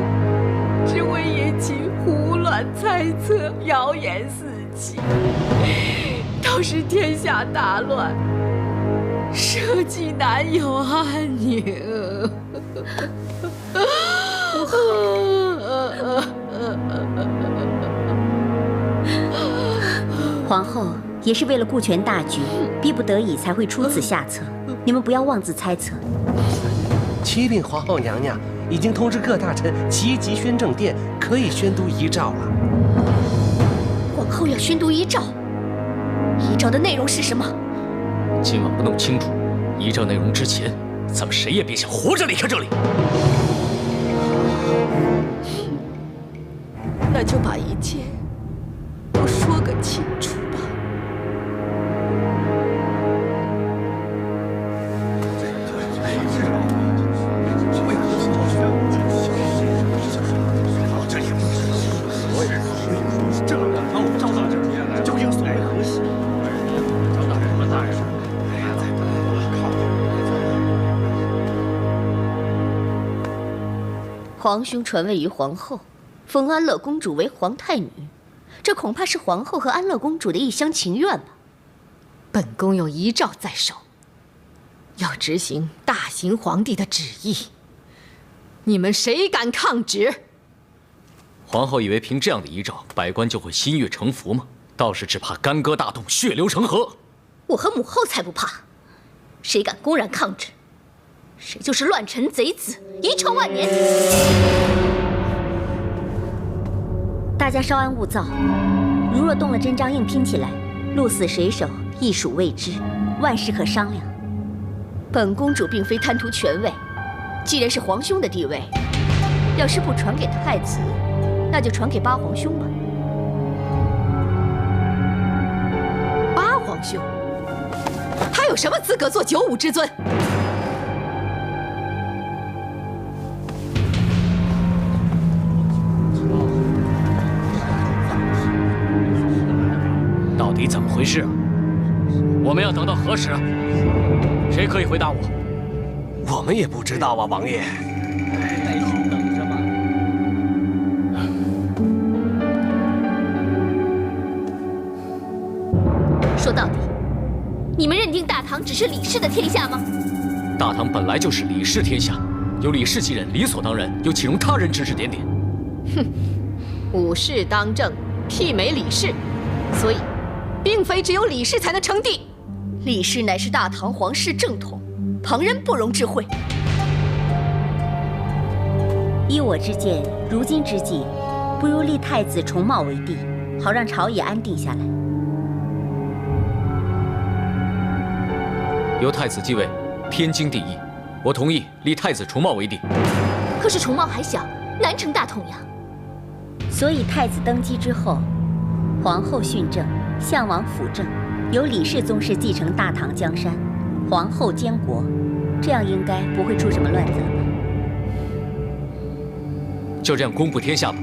只为引起胡乱猜测，谣言四起，倒使天下大乱，社稷难有安宁。皇后也是为了顾全大局，逼不得已才会出此下策。你们不要妄自猜测。启禀皇后娘娘，已经通知各大臣齐集宣政殿，可以宣读遗诏了。皇后要宣读遗诏，遗诏的内容是什么？今晚不弄清楚遗诏内容之前，咱们谁也别想活着离开这里。那就把一切都说个清楚吧。皇兄传位于皇后，封安乐公主为皇太女，这恐怕是皇后和安乐公主的一厢情愿吧。本宫有遗诏在手，要执行大行皇帝的旨意，你们谁敢抗旨？皇后以为凭这样的遗诏，百官就会心悦诚服吗？倒是只怕干戈大动，血流成河。我和母后才不怕，谁敢公然抗旨，谁就是乱臣贼子，遗臭万年。大家稍安勿躁，如若动了真章硬拼起来，鹿死谁手亦属未知，万事可商量。本公主并非贪图权位，既然是皇兄的地位，要是不传给太子，那就传给八皇兄吧。八皇兄，他有什么资格做九五之尊？到底怎么回事啊？我们要等到何时啊？谁可以回答我？我们也不知道啊，王爷。耐心等着吧。说到底，你们认定大唐只是李氏的天下吗？大唐本来就是李氏天下，由李氏继任理所当然，又岂容他人指指点点？哼，武士当政，媲美李氏，所以并非只有李氏才能称帝。李氏乃是大唐皇室正统，旁人不容置喙。依我之见，如今之计，不如立太子重茂为帝，好让朝野安定下来。由太子继位，天经地义。我同意立太子重茂为帝。可是重茂还小，难成大统呀。所以太子登基之后，皇后训政，相王辅政，由李氏宗室继承大唐江山，皇后监国，这样应该不会出什么乱子了吧？就这样公布天下吧。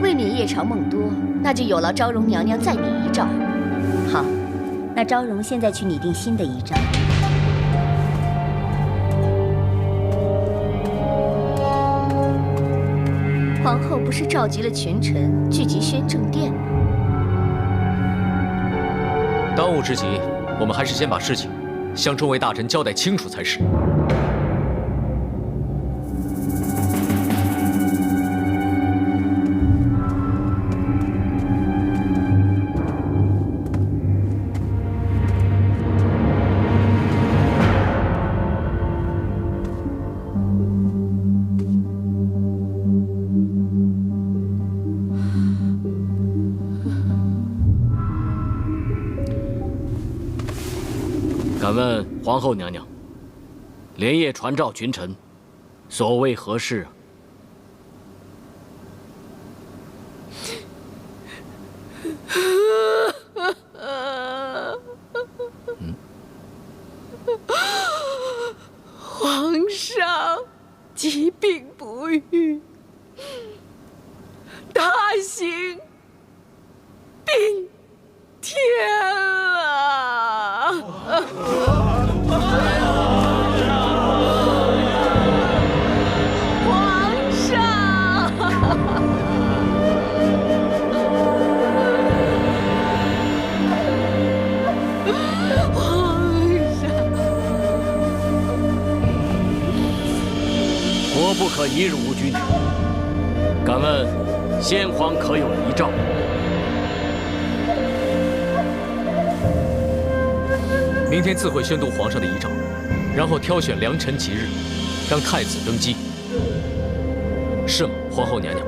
未免夜长梦多，那就有劳昭容娘娘再拟遗诏。好，那昭容现在去拟定新的遗诏。皇后不是召集了群臣聚集宣政殿吗？当务之急，我们还是先把事情向众位大臣交代清楚才是。敢问皇后娘娘，连夜传召群臣，所谓何事？皇上疾病不愈，大行顶天啊！皇上，国不可一日无君。敢问先皇可有遗诏？明天自会宣读皇上的遗诏，然后挑选良辰吉日，让太子登基。是吗，皇后娘娘？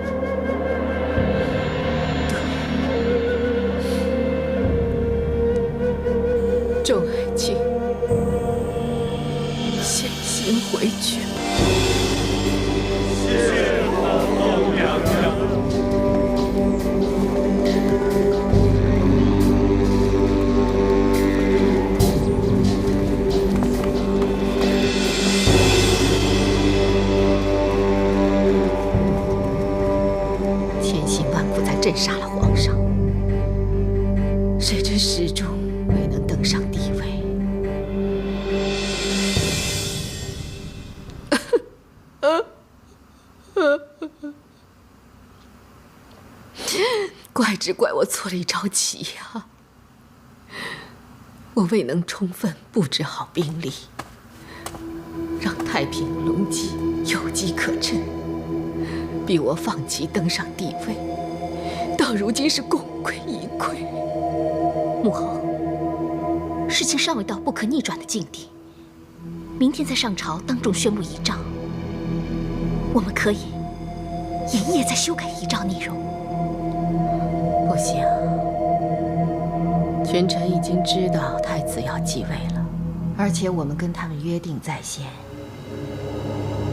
众爱卿，先行回去。谢皇后娘娘。千辛万苦才镇杀了皇上，谁知始终未能登上帝位。怪只怪我错里着急呀！我未能充分布置好兵力，让太平隆基有机可乘，逼我放弃登上帝位，到如今是功亏一篑。母后，事情尚未到不可逆转的境地，明天再上朝当众宣布遗诏，我们可以连夜再修改遗诏内容。不行，群臣已经知道太子要继位了，而且我们跟他们约定在先。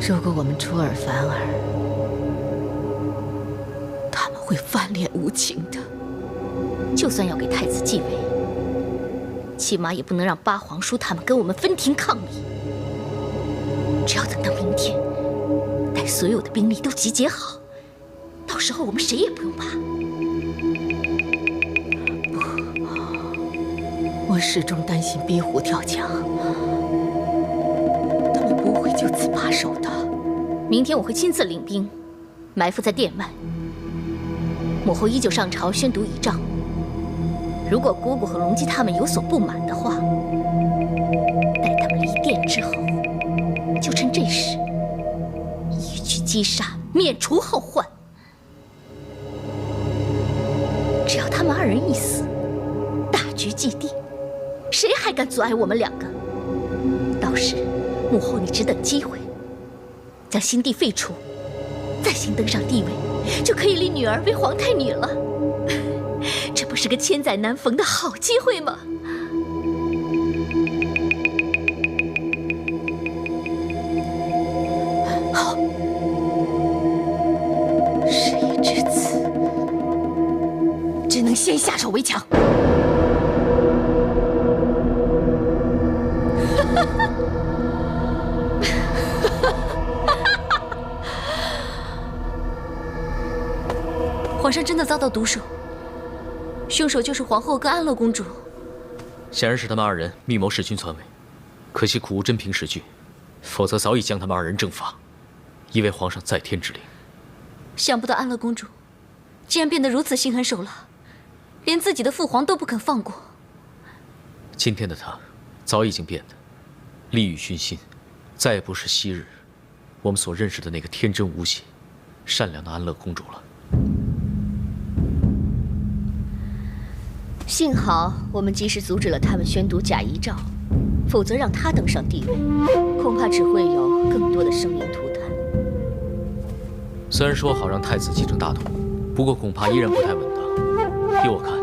如果我们出尔反尔，他们会翻脸无情的。就算要给太子继位，起码也不能让八皇叔他们跟我们分庭抗礼。只要等到明天，待所有的兵力都集结好，到时候我们谁也不用怕。我始终担心逼虎跳墙，他们不会就此罢手的。明天我会亲自领兵，埋伏在殿外。母后依旧上朝宣读遗诏。如果姑姑和隆基他们有所不满的话，待他们离殿之后，就趁这时一举击杀，免除后患。只要他们二人一死，大局既定，谁还敢阻碍我们两个？到时，母后你只等机会，将新帝废除，再行登上帝位，就可以立女儿为皇太女了。这不是个千载难逢的好机会吗？好，事已至此，只能先下手为强。皇上真的遭到毒手，凶手就是皇后跟安乐公主。显然是他们二人密谋弑君篡位，可惜苦无真凭实据，否则早已将他们二人正法，以为皇上在天之灵。想不到安乐公主竟然变得如此心狠手辣，连自己的父皇都不肯放过。今天的她早已经变得利欲熏心，再也不是昔日我们所认识的那个天真无邪、善良的安乐公主了。幸好我们及时阻止了他们宣读假遗诏，否则让他登上帝位，恐怕只会有更多的生灵涂炭。虽然说好让太子继承大统，不过恐怕依然不太稳当。依我看，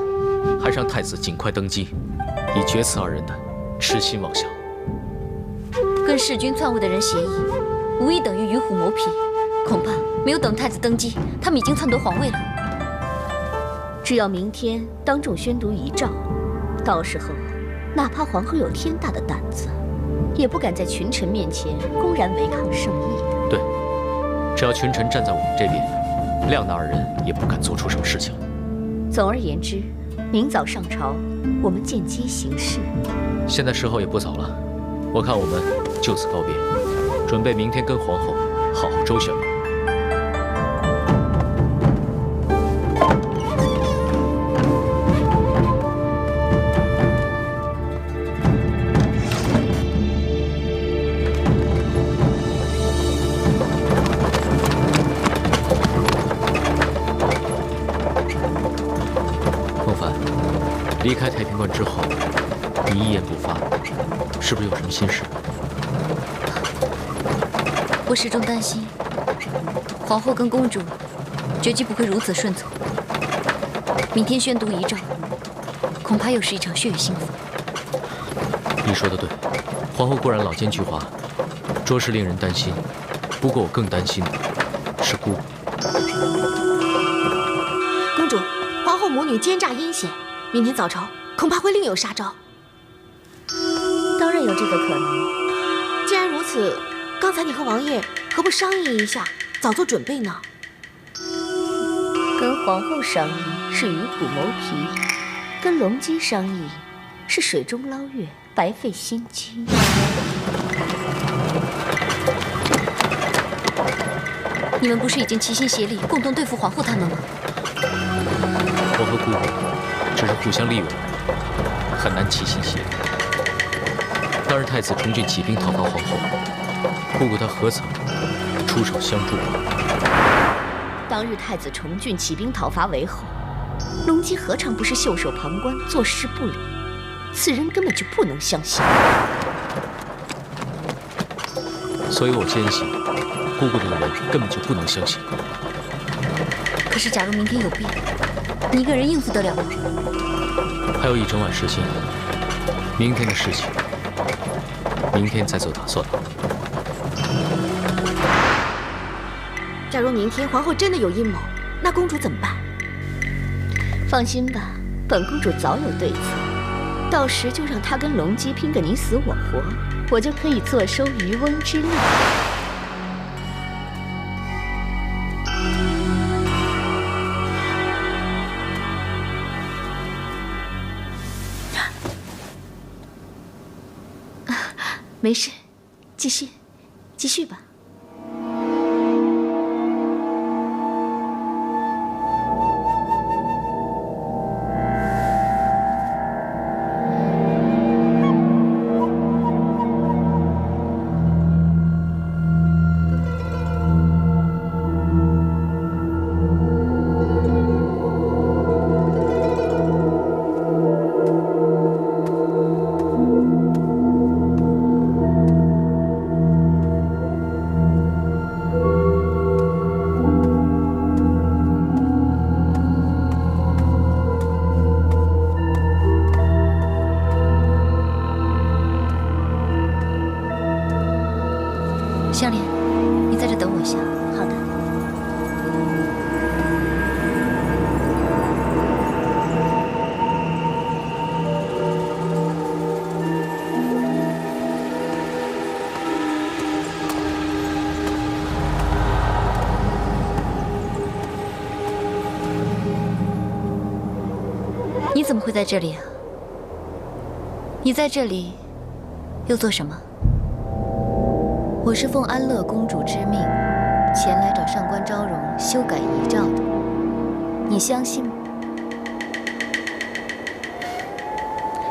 还是让太子尽快登基，以决此二人的痴心妄想。跟弑君篡位的人协议，无疑等于与虎谋皮。恐怕没有等太子登基，他们已经篡夺皇位了。只要明天当众宣读遗诏，到时候哪怕皇后有天大的胆子，也不敢在群臣面前公然违抗圣意的。对，只要群臣站在我们这边，亮那二人也不敢做出什么事情。总而言之，明早上朝，我们见机行事。现在时候也不早了，我看我们就此告别，准备明天跟皇后好好周旋吧。离开太平观之后，你一言不发，是不是有什么心事？我始终担心，皇后跟公主绝技不会如此顺从。明天宣读遗诏，恐怕又是一场血雨腥风。你说的对，皇后固然老奸巨猾，着实令人担心。不过我更担心的是姑姑。公主，皇后母女奸诈阴险。明天早朝恐怕会另有杀招。当然有这个可能。既然如此，刚才你和王爷何不商议一下，早做准备呢？跟皇后商议是与虎谋皮，跟龙姬商议是水中捞月，白费心机。你们不是已经齐心协力，共同对付皇后他们吗？我和姑姑只是互相利用而已，很难齐心协力。当日太子重郡起兵讨伐皇后，姑姑她何曾出手相助？当日太子重郡起兵讨伐为后，龙姬何尝不是袖手旁观，坐视不理？此人根本就不能相信。所以我坚信，姑姑这个人根本就不能相信。可是，假如明天有变，你一个人应付得了吗？还有一整晚时间，明天的事情，明天再做打算。假如明天皇后真的有阴谋，那公主怎么办？放心吧，本公主早有对策。到时就让她跟龙姬拼个你死我活，我就可以坐收渔翁之利。没事，继续吧。香莲，你在这等我一下。好的。你怎么会在这里啊？你在这里又做什么？我是奉安乐公主之命，前来找上官昭容修改遗诏的。你相信吗？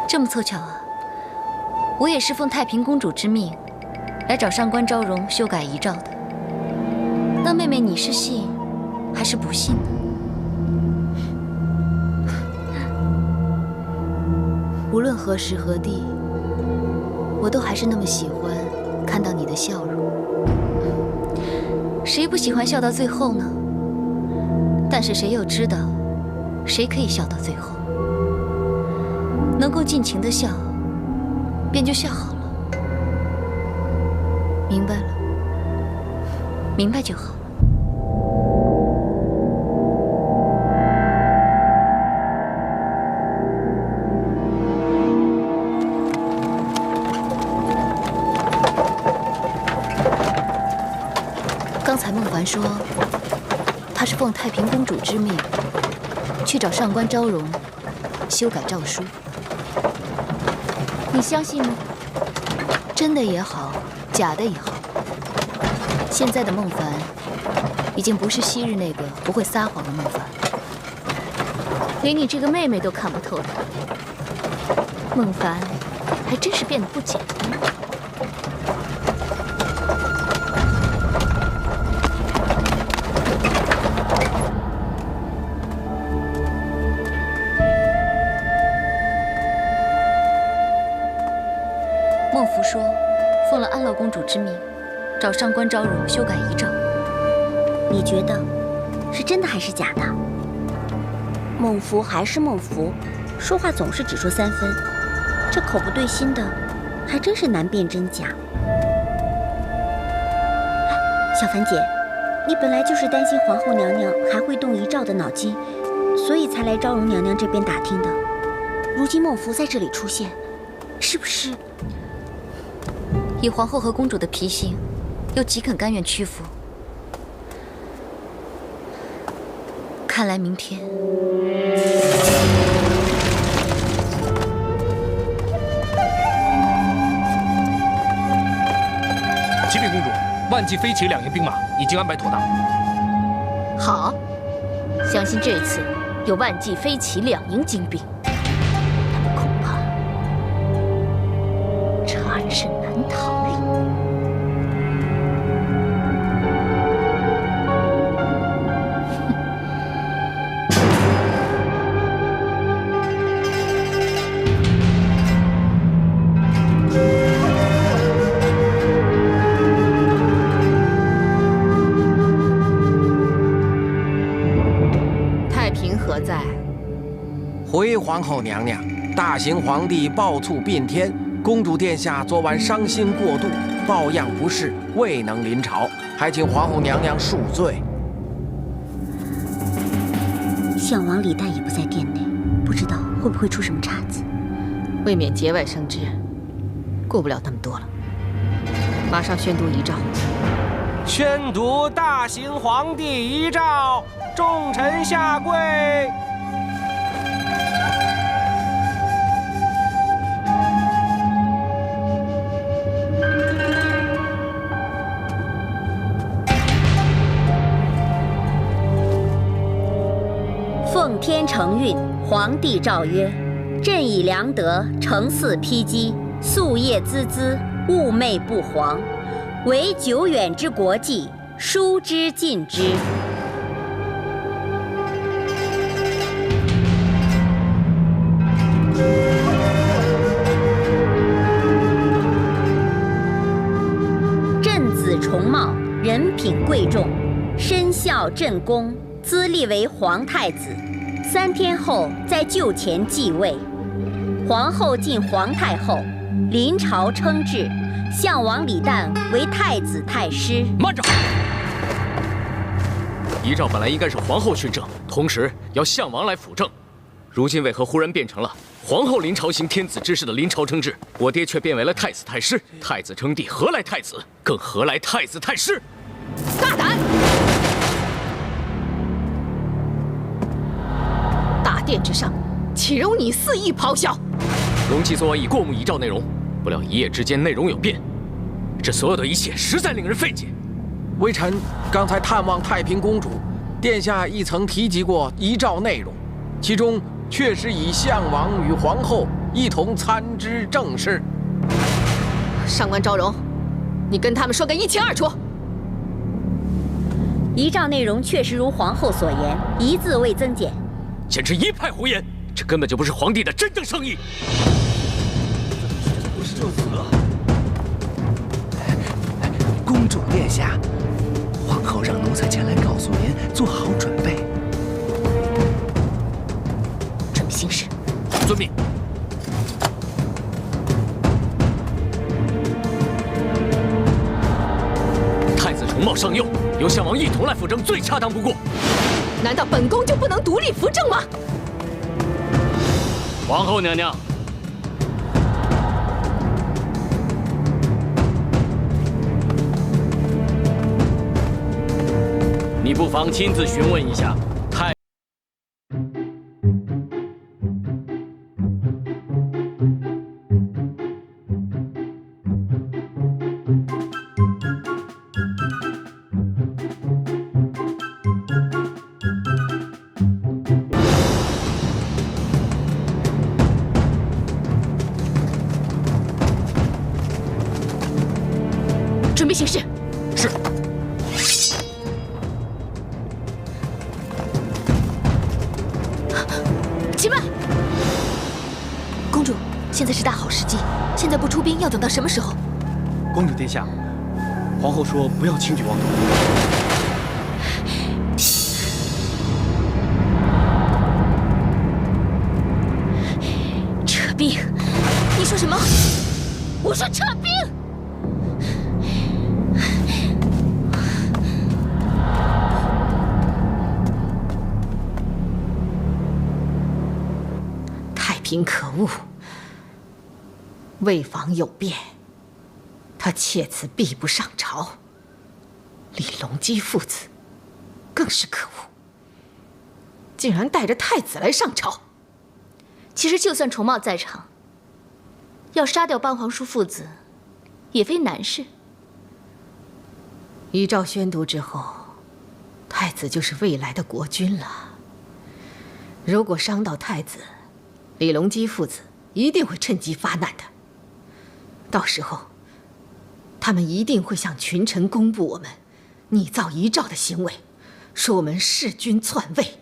这么凑巧啊！我也是奉太平公主之命，来找上官昭容修改遗诏的。那妹妹，你是信还是不信呢？无论何时何地，我都还是那么喜欢看到你的笑容。谁不喜欢笑到最后呢？但是谁又知道，谁可以笑到最后？能够尽情的笑，便就笑好了。明白了，明白就好。刚才孟凡说，他是奉太平公主之命，去找上官昭容修改诏书。你相信吗？真的也好，假的也好，现在的孟凡已经不是昔日那个不会撒谎的孟凡，连你这个妹妹都看不透的孟凡，还真是变得不简单。孟福说，奉了安乐公主之命，找上官昭容修改遗诏。你觉得是真的还是假的？孟福还是孟福，说话总是只说3分，这口不对心的，还真是难辨真假。小凡姐，你本来就是担心皇后娘娘还会动遗诏的脑筋，所以才来昭容娘娘这边打听的。如今孟福在这里出现，是不是？以皇后和公主的脾性，又岂肯甘愿屈服？看来明天，启禀公主，万骑飞骑2营兵马已经安排妥当。好，相信这次有万骑飞骑2营精兵，他们恐怕差胜难逃了。太平何在？回皇后娘娘，大行皇帝暴卒变天，公主殿下昨晚伤心过度，抱恙不适，未能临朝，还请皇后娘娘恕罪。项王李旦也不在殿内，不知道会不会出什么岔子。未免节外生枝，顾不了那么多了。马上宣读遗诏。宣读大行皇帝遗诏，众臣下跪。奉天承运，皇帝诏曰：朕以良德，承嗣披基，夙夜孜孜，寤寐不皇，惟久远之国计，疏之尽之。朕子重茂，人品贵重，身效朕宫，资立为皇太子。3天后在柩前继位。皇后晋皇太后，临朝称制，项王李旦为太子太师。慢着！遗诏本来应该是皇后训政，同时要项王来辅政，如今为何忽然变成了皇后临朝行天子之事的临朝称制？我爹却变为了太子太师。太子称帝，何来太子？更何来太子太师？大胆！大殿之上，岂容你肆意咆哮？容季昨晚已过目遗诏内容，不料一夜之间内容有变，这所有的一切实在令人费解。微臣刚才探望太平公主，殿下亦曾提及过遗诏内容，其中确实以项王与皇后一同参知政事。上官昭容，你跟他们说个一清二楚。遗诏内容确实如皇后所言，一字未增减。简直一派胡言，这根本就不是皇帝的真正圣意。公主殿下，皇后让奴才前来告诉您，做好准备。准备行事。遵命。同茂上幼，由项王一同来辅政，最恰当不过。难道本宫就不能独立扶正吗？皇后娘娘，你不妨亲自询问一下太。准备行事。是。且慢，公主，现在是大好时机，现在不出兵，要等到什么时候？公主殿下，皇后说不要轻举妄动。撤兵？你说什么？我说撤兵！太平可恶，魏房有变，他妾此必不上朝。李隆基父子更是可恶，竟然带着太子来上朝。其实就算重茂在场，要杀掉班皇叔父子，也非难事。遗诏宣读之后，太子就是未来的国君了。如果伤到太子，李隆基父子一定会趁机发难的。到时候，他们一定会向群臣公布我们拟造遗诏的行为，说我们弑君篡位。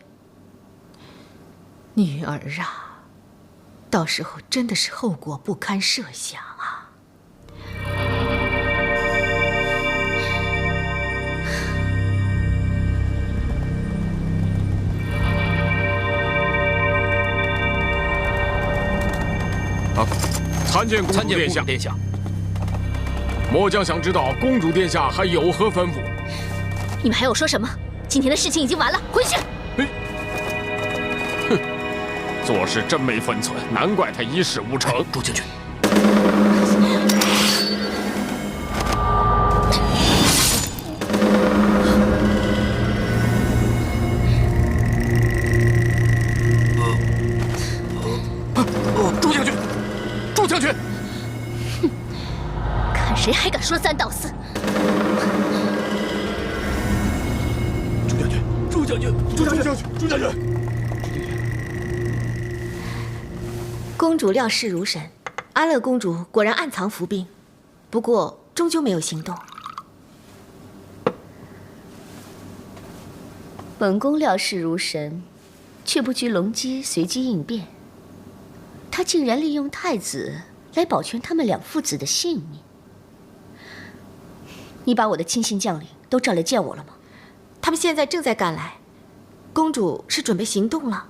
女儿啊，到时候真的是后果不堪设想啊！参见公主殿下。末将想知道公主殿下还有何吩咐？你们还要说什么？今天的事情已经完了，回去。哼，做事真没分寸，难怪他一事无成。朱将军。朱将军，朱将军，哼，看谁还敢说三道四！朱将军，朱将军，朱将军，朱将军。公主料事如神，安乐公主果然暗藏伏兵，不过终究没有行动。本宫料事如神，却不惧隆基随机应变。他竟然利用太子来保全他们两父子的性命。你把我的亲信将领都召来见我了吗？他们现在正在赶来。公主是准备行动了。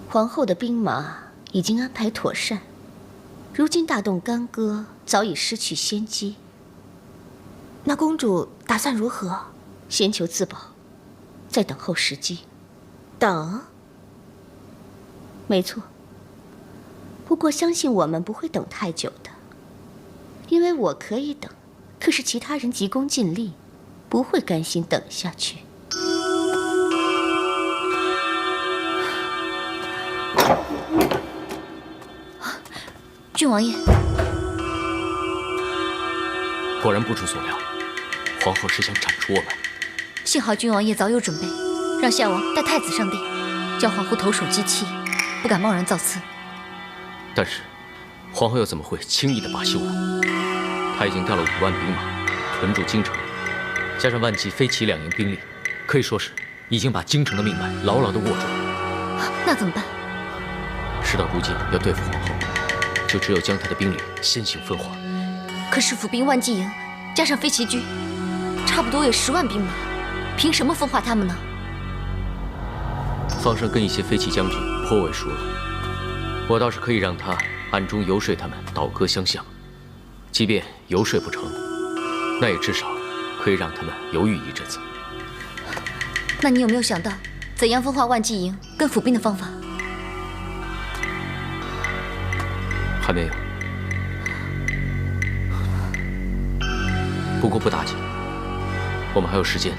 皇后的兵马已经安排妥善，如今大动干戈，早已失去先机。那公主打算如何？先求自保，再等候时机。等？没错。不过相信我们不会等太久的，因为我可以等，可是其他人急功近利，不会甘心等下去。郡王爷，果然不出所料，皇后是想铲除我们。幸好郡王爷早有准备，让项王带太子上殿，叫皇后投鼠忌器，不敢贸然造次。但是，皇后又怎么会轻易的罢休呢？她已经调了5万兵马，屯驻京城，加上万骑飞骑2营兵力，可以说是已经把京城的命脉牢牢的握住了。那怎么办？事到如今，要对付皇后，就只有将她的兵力先行分化。可是府兵万骑营加上飞骑军，差不多也10万兵马，凭什么分化他们呢？方胜跟一些飞骑将军颇为熟络，我倒是可以让他暗中游说他们倒戈相向。即便游说不成，那也至少可以让他们犹豫一阵子。那你有没有想到怎样分化万骑营跟府兵的方法？还没有。不过不打紧，我们还有时间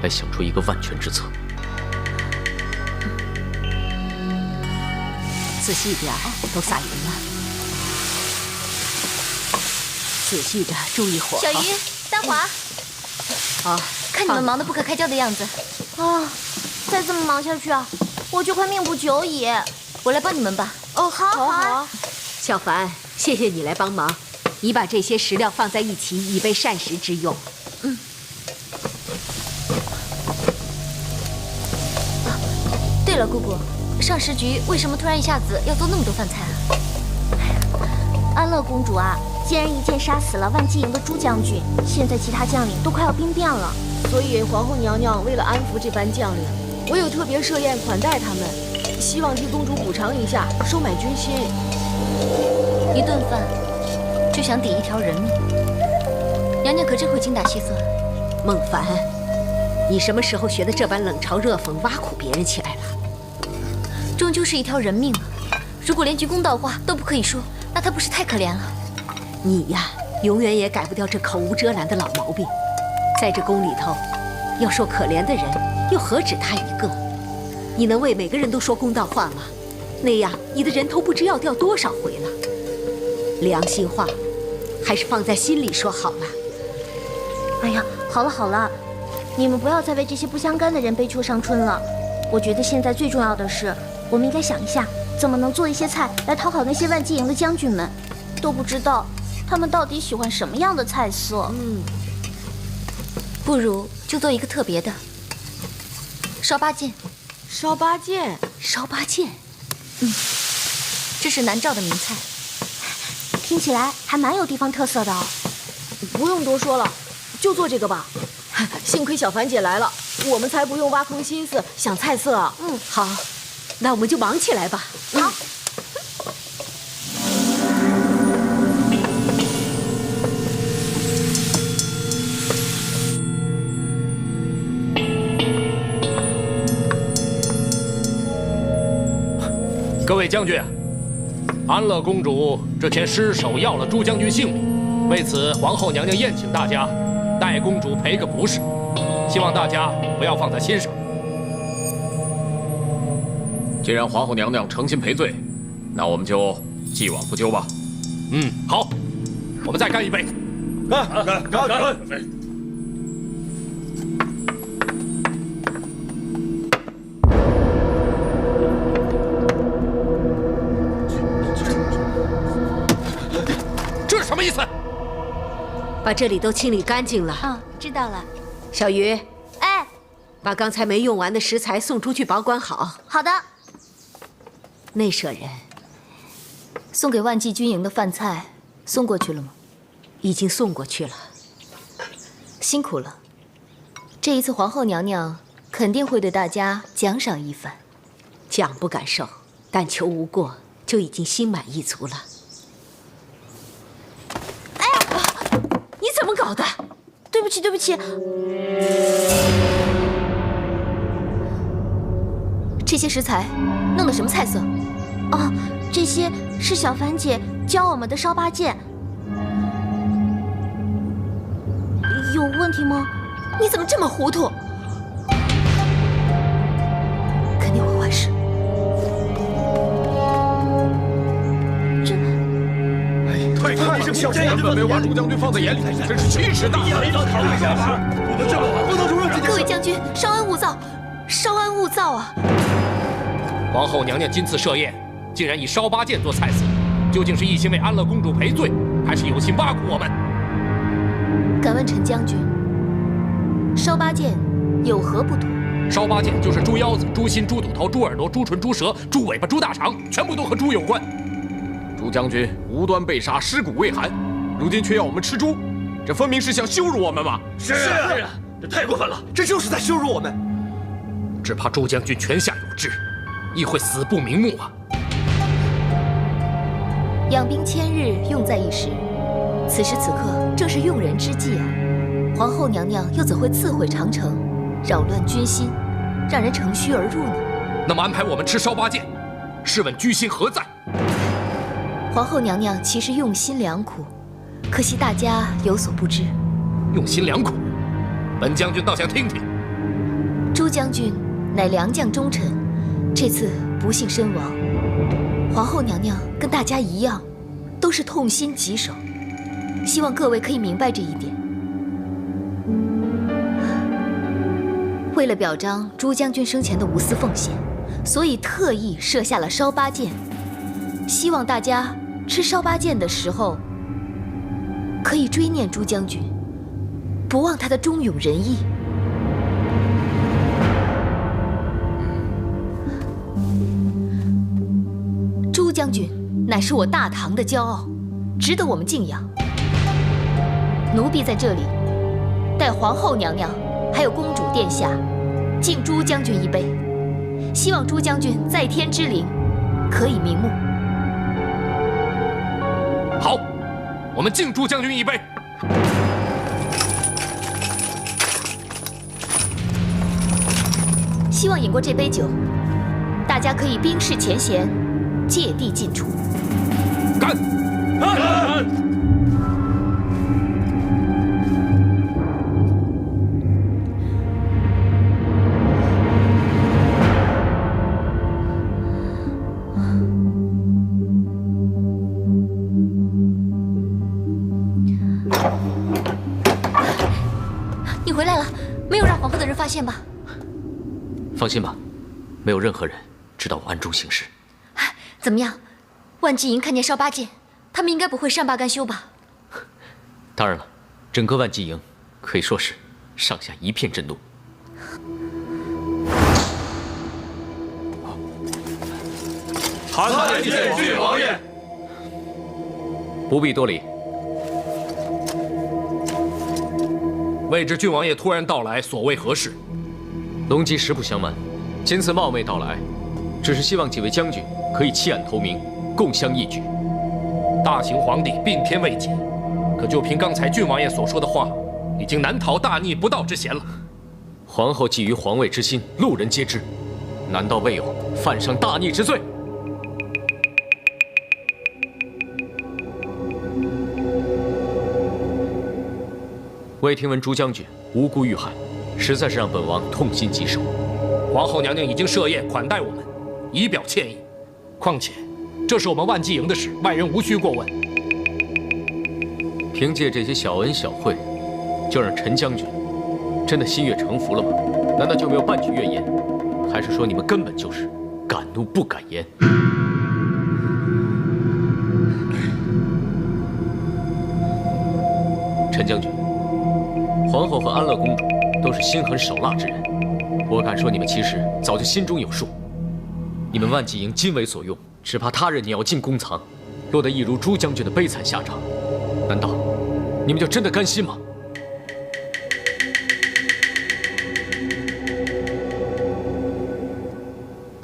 来想出一个万全之策。仔细点，都撒匀了。仔细着，注意火候。小鱼、丹华，好，看你们忙得不可开交的样子啊！再这么忙下去啊，我就快命不久矣。我来帮你们吧。哦，好，好啊。小凡，谢谢你来帮忙。你把这些石料放在一起，以备膳食之用。嗯。对了，姑姑，上时局为什么突然一下子要做那么多饭菜啊？安乐公主啊，竟然一剑杀死了万骑营的朱将军，现在其他将领都快要兵变了，所以皇后娘娘为了安抚这班将领，我有特别设宴款待他们，希望替公主补偿一下，收买军心。一顿饭就想抵一条人命，娘娘可真会精打细算。孟凡，你什么时候学的这般冷嘲热讽、挖苦别人起来了？终究是一条人命啊！如果连句公道话都不可以说，那她不是太可怜了？你呀，永远也改不掉这口无遮拦的老毛病。在这宫里头，要说可怜的人，又何止他一个？你能为每个人都说公道话吗？那样你的人头不知要掉多少回了。良心话，还是放在心里说好了。哎呀，好了好了，你们不要再为这些不相干的人悲秋伤春了。我觉得现在最重要的是，我们应该想一下，怎么能做一些菜来讨好那些万骑营的将军们。都不知道他们到底喜欢什么样的菜色。不如就做一个特别的烧八件。烧八件，烧八件，这是南诏的名菜，听起来还蛮有地方特色的。不用多说了，就做这个吧。幸亏小凡姐来了，我们才不用挖空心思想菜色。好，那我们就忙起来吧。好。各位将军，安乐公主之前失手要了朱将军性命，为此皇后娘娘宴请大家，代公主赔个不是，希望大家不要放在心上。既然皇后娘娘诚心赔罪，那我们就既往不咎吧。好，我们再干一杯。干！这是什么意思？把这里都清理干净了。知道了。小鱼，哎，把刚才没用完的食材送出去保管好。好的。内舍人，送给万骑军营的饭菜送过去了吗？已经送过去了。辛苦了。这一次皇后娘娘肯定会对大家奖赏一番。奖不敢受，但求无过，就已经心满意足了。哎呀，你怎么搞的？对不起，对不起。这些食材弄的什么菜色？哦，这些是小凡姐教我们的烧八件。有问题吗？你怎么这么糊涂？肯定会坏事。太小心了，根本没有把朱将军放在眼里，真是奇耻大辱！不能这么玩，不能容忍这件事。各位将军，稍安勿躁，稍安勿躁啊！皇后娘娘今次设宴，竟然以烧八件做菜色，究竟是一心为安乐公主赔罪，还是有心挖苦我们？敢问陈将军，烧八件有何不妥？烧八件就是猪腰子、猪心、猪肚头、猪耳朵、猪唇、猪舌、猪尾巴、猪大肠，全部都和猪有关。朱将军无端被杀，尸骨未寒，如今却要我们吃猪，这分明是想羞辱我们嘛！是啊，这太过分了，这就是在羞辱我们。只怕朱将军泉下有知，亦会死不瞑目啊！养兵千日，用在一时，此时此刻正是用人之际啊！皇后娘娘又怎会自毁长城，扰乱军心，让人乘虚而入呢？那么安排我们吃烧八箭，试问居心何在？皇后娘娘其实用心良苦，可惜大家有所不知。用心良苦，本将军倒想听听。朱将军乃良将忠臣，这次不幸身亡，皇后娘娘跟大家一样，都是痛心疾首，希望各位可以明白这一点。为了表彰朱将军生前的无私奉献，所以特意设下了烧八箭，希望大家吃烧八箭的时候，可以追念朱将军，不忘他的忠勇仁义。朱将军乃是我大唐的骄傲，值得我们敬仰。奴婢在这里代皇后娘娘还有公主殿下敬朱将军一杯，希望朱将军在天之灵可以瞑目。好，我们敬朱将军一杯。希望饮过这杯酒，大家可以冰释前嫌，芥蒂尽除。干！干！你回来了，没有让皇后的人发现吧？放心吧，没有任何人知道我暗中行事。怎么样，万纪营看见烧八箭，他们应该不会善罢甘休吧？当然了，整个万纪营可以说是上下一片震怒。参见郡王爷。不必多礼。未知郡王爷突然到来，所谓何事？龙吉实不相瞒，今次冒昧到来，只是希望几位将军可以弃暗投明，共襄义举。大秦皇帝并天未己，可就凭刚才郡王爷所说的话，已经难逃大逆不道之嫌了。皇后觊觎皇位之心，路人皆知，难道未有犯上大逆之罪？未听闻朱将军无辜遇害，实在是让本王痛心疾首。皇后娘娘已经设宴款待我们，以表歉意。况且，这是我们万纪营的事，外人无需过问。凭借这些小恩小惠，就让陈将军真的心悦诚服了吗？难道就没有半句怨言？还是说你们根本就是敢怒不敢言？陈将军，皇后和安乐公主都是心狠手辣之人，我敢说你们其实早就心中有数。你们万纪营今为所用，只怕他人鸟尽弓藏，落得一如朱将军的悲惨下场。难道你们就真的甘心吗？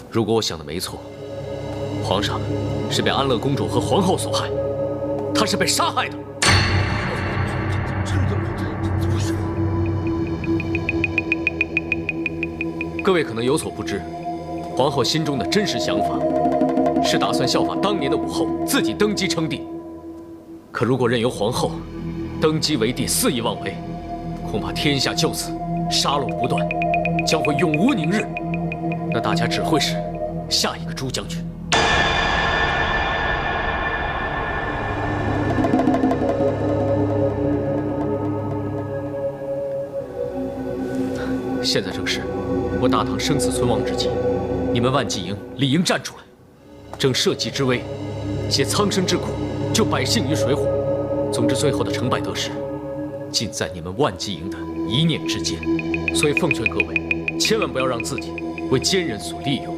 如果我想的没错，皇上是被安乐公主和皇后所害，他是被杀害的。各位可能有所不知，皇后心中的真实想法是打算效法当年的武后，自己登基称帝。可如果任由皇后登基为帝，肆意妄为，恐怕天下就此杀戮不断，将会永无宁日。那大家只会是下一个朱将军。现在正是我大唐生死存亡之际，你们万纪营理应站出来，正社稷之危，解苍生之苦，救百姓于水火。总之，最后的成败得失，尽在你们万纪营的一念之间。所以奉劝各位，千万不要让自己为奸人所利用。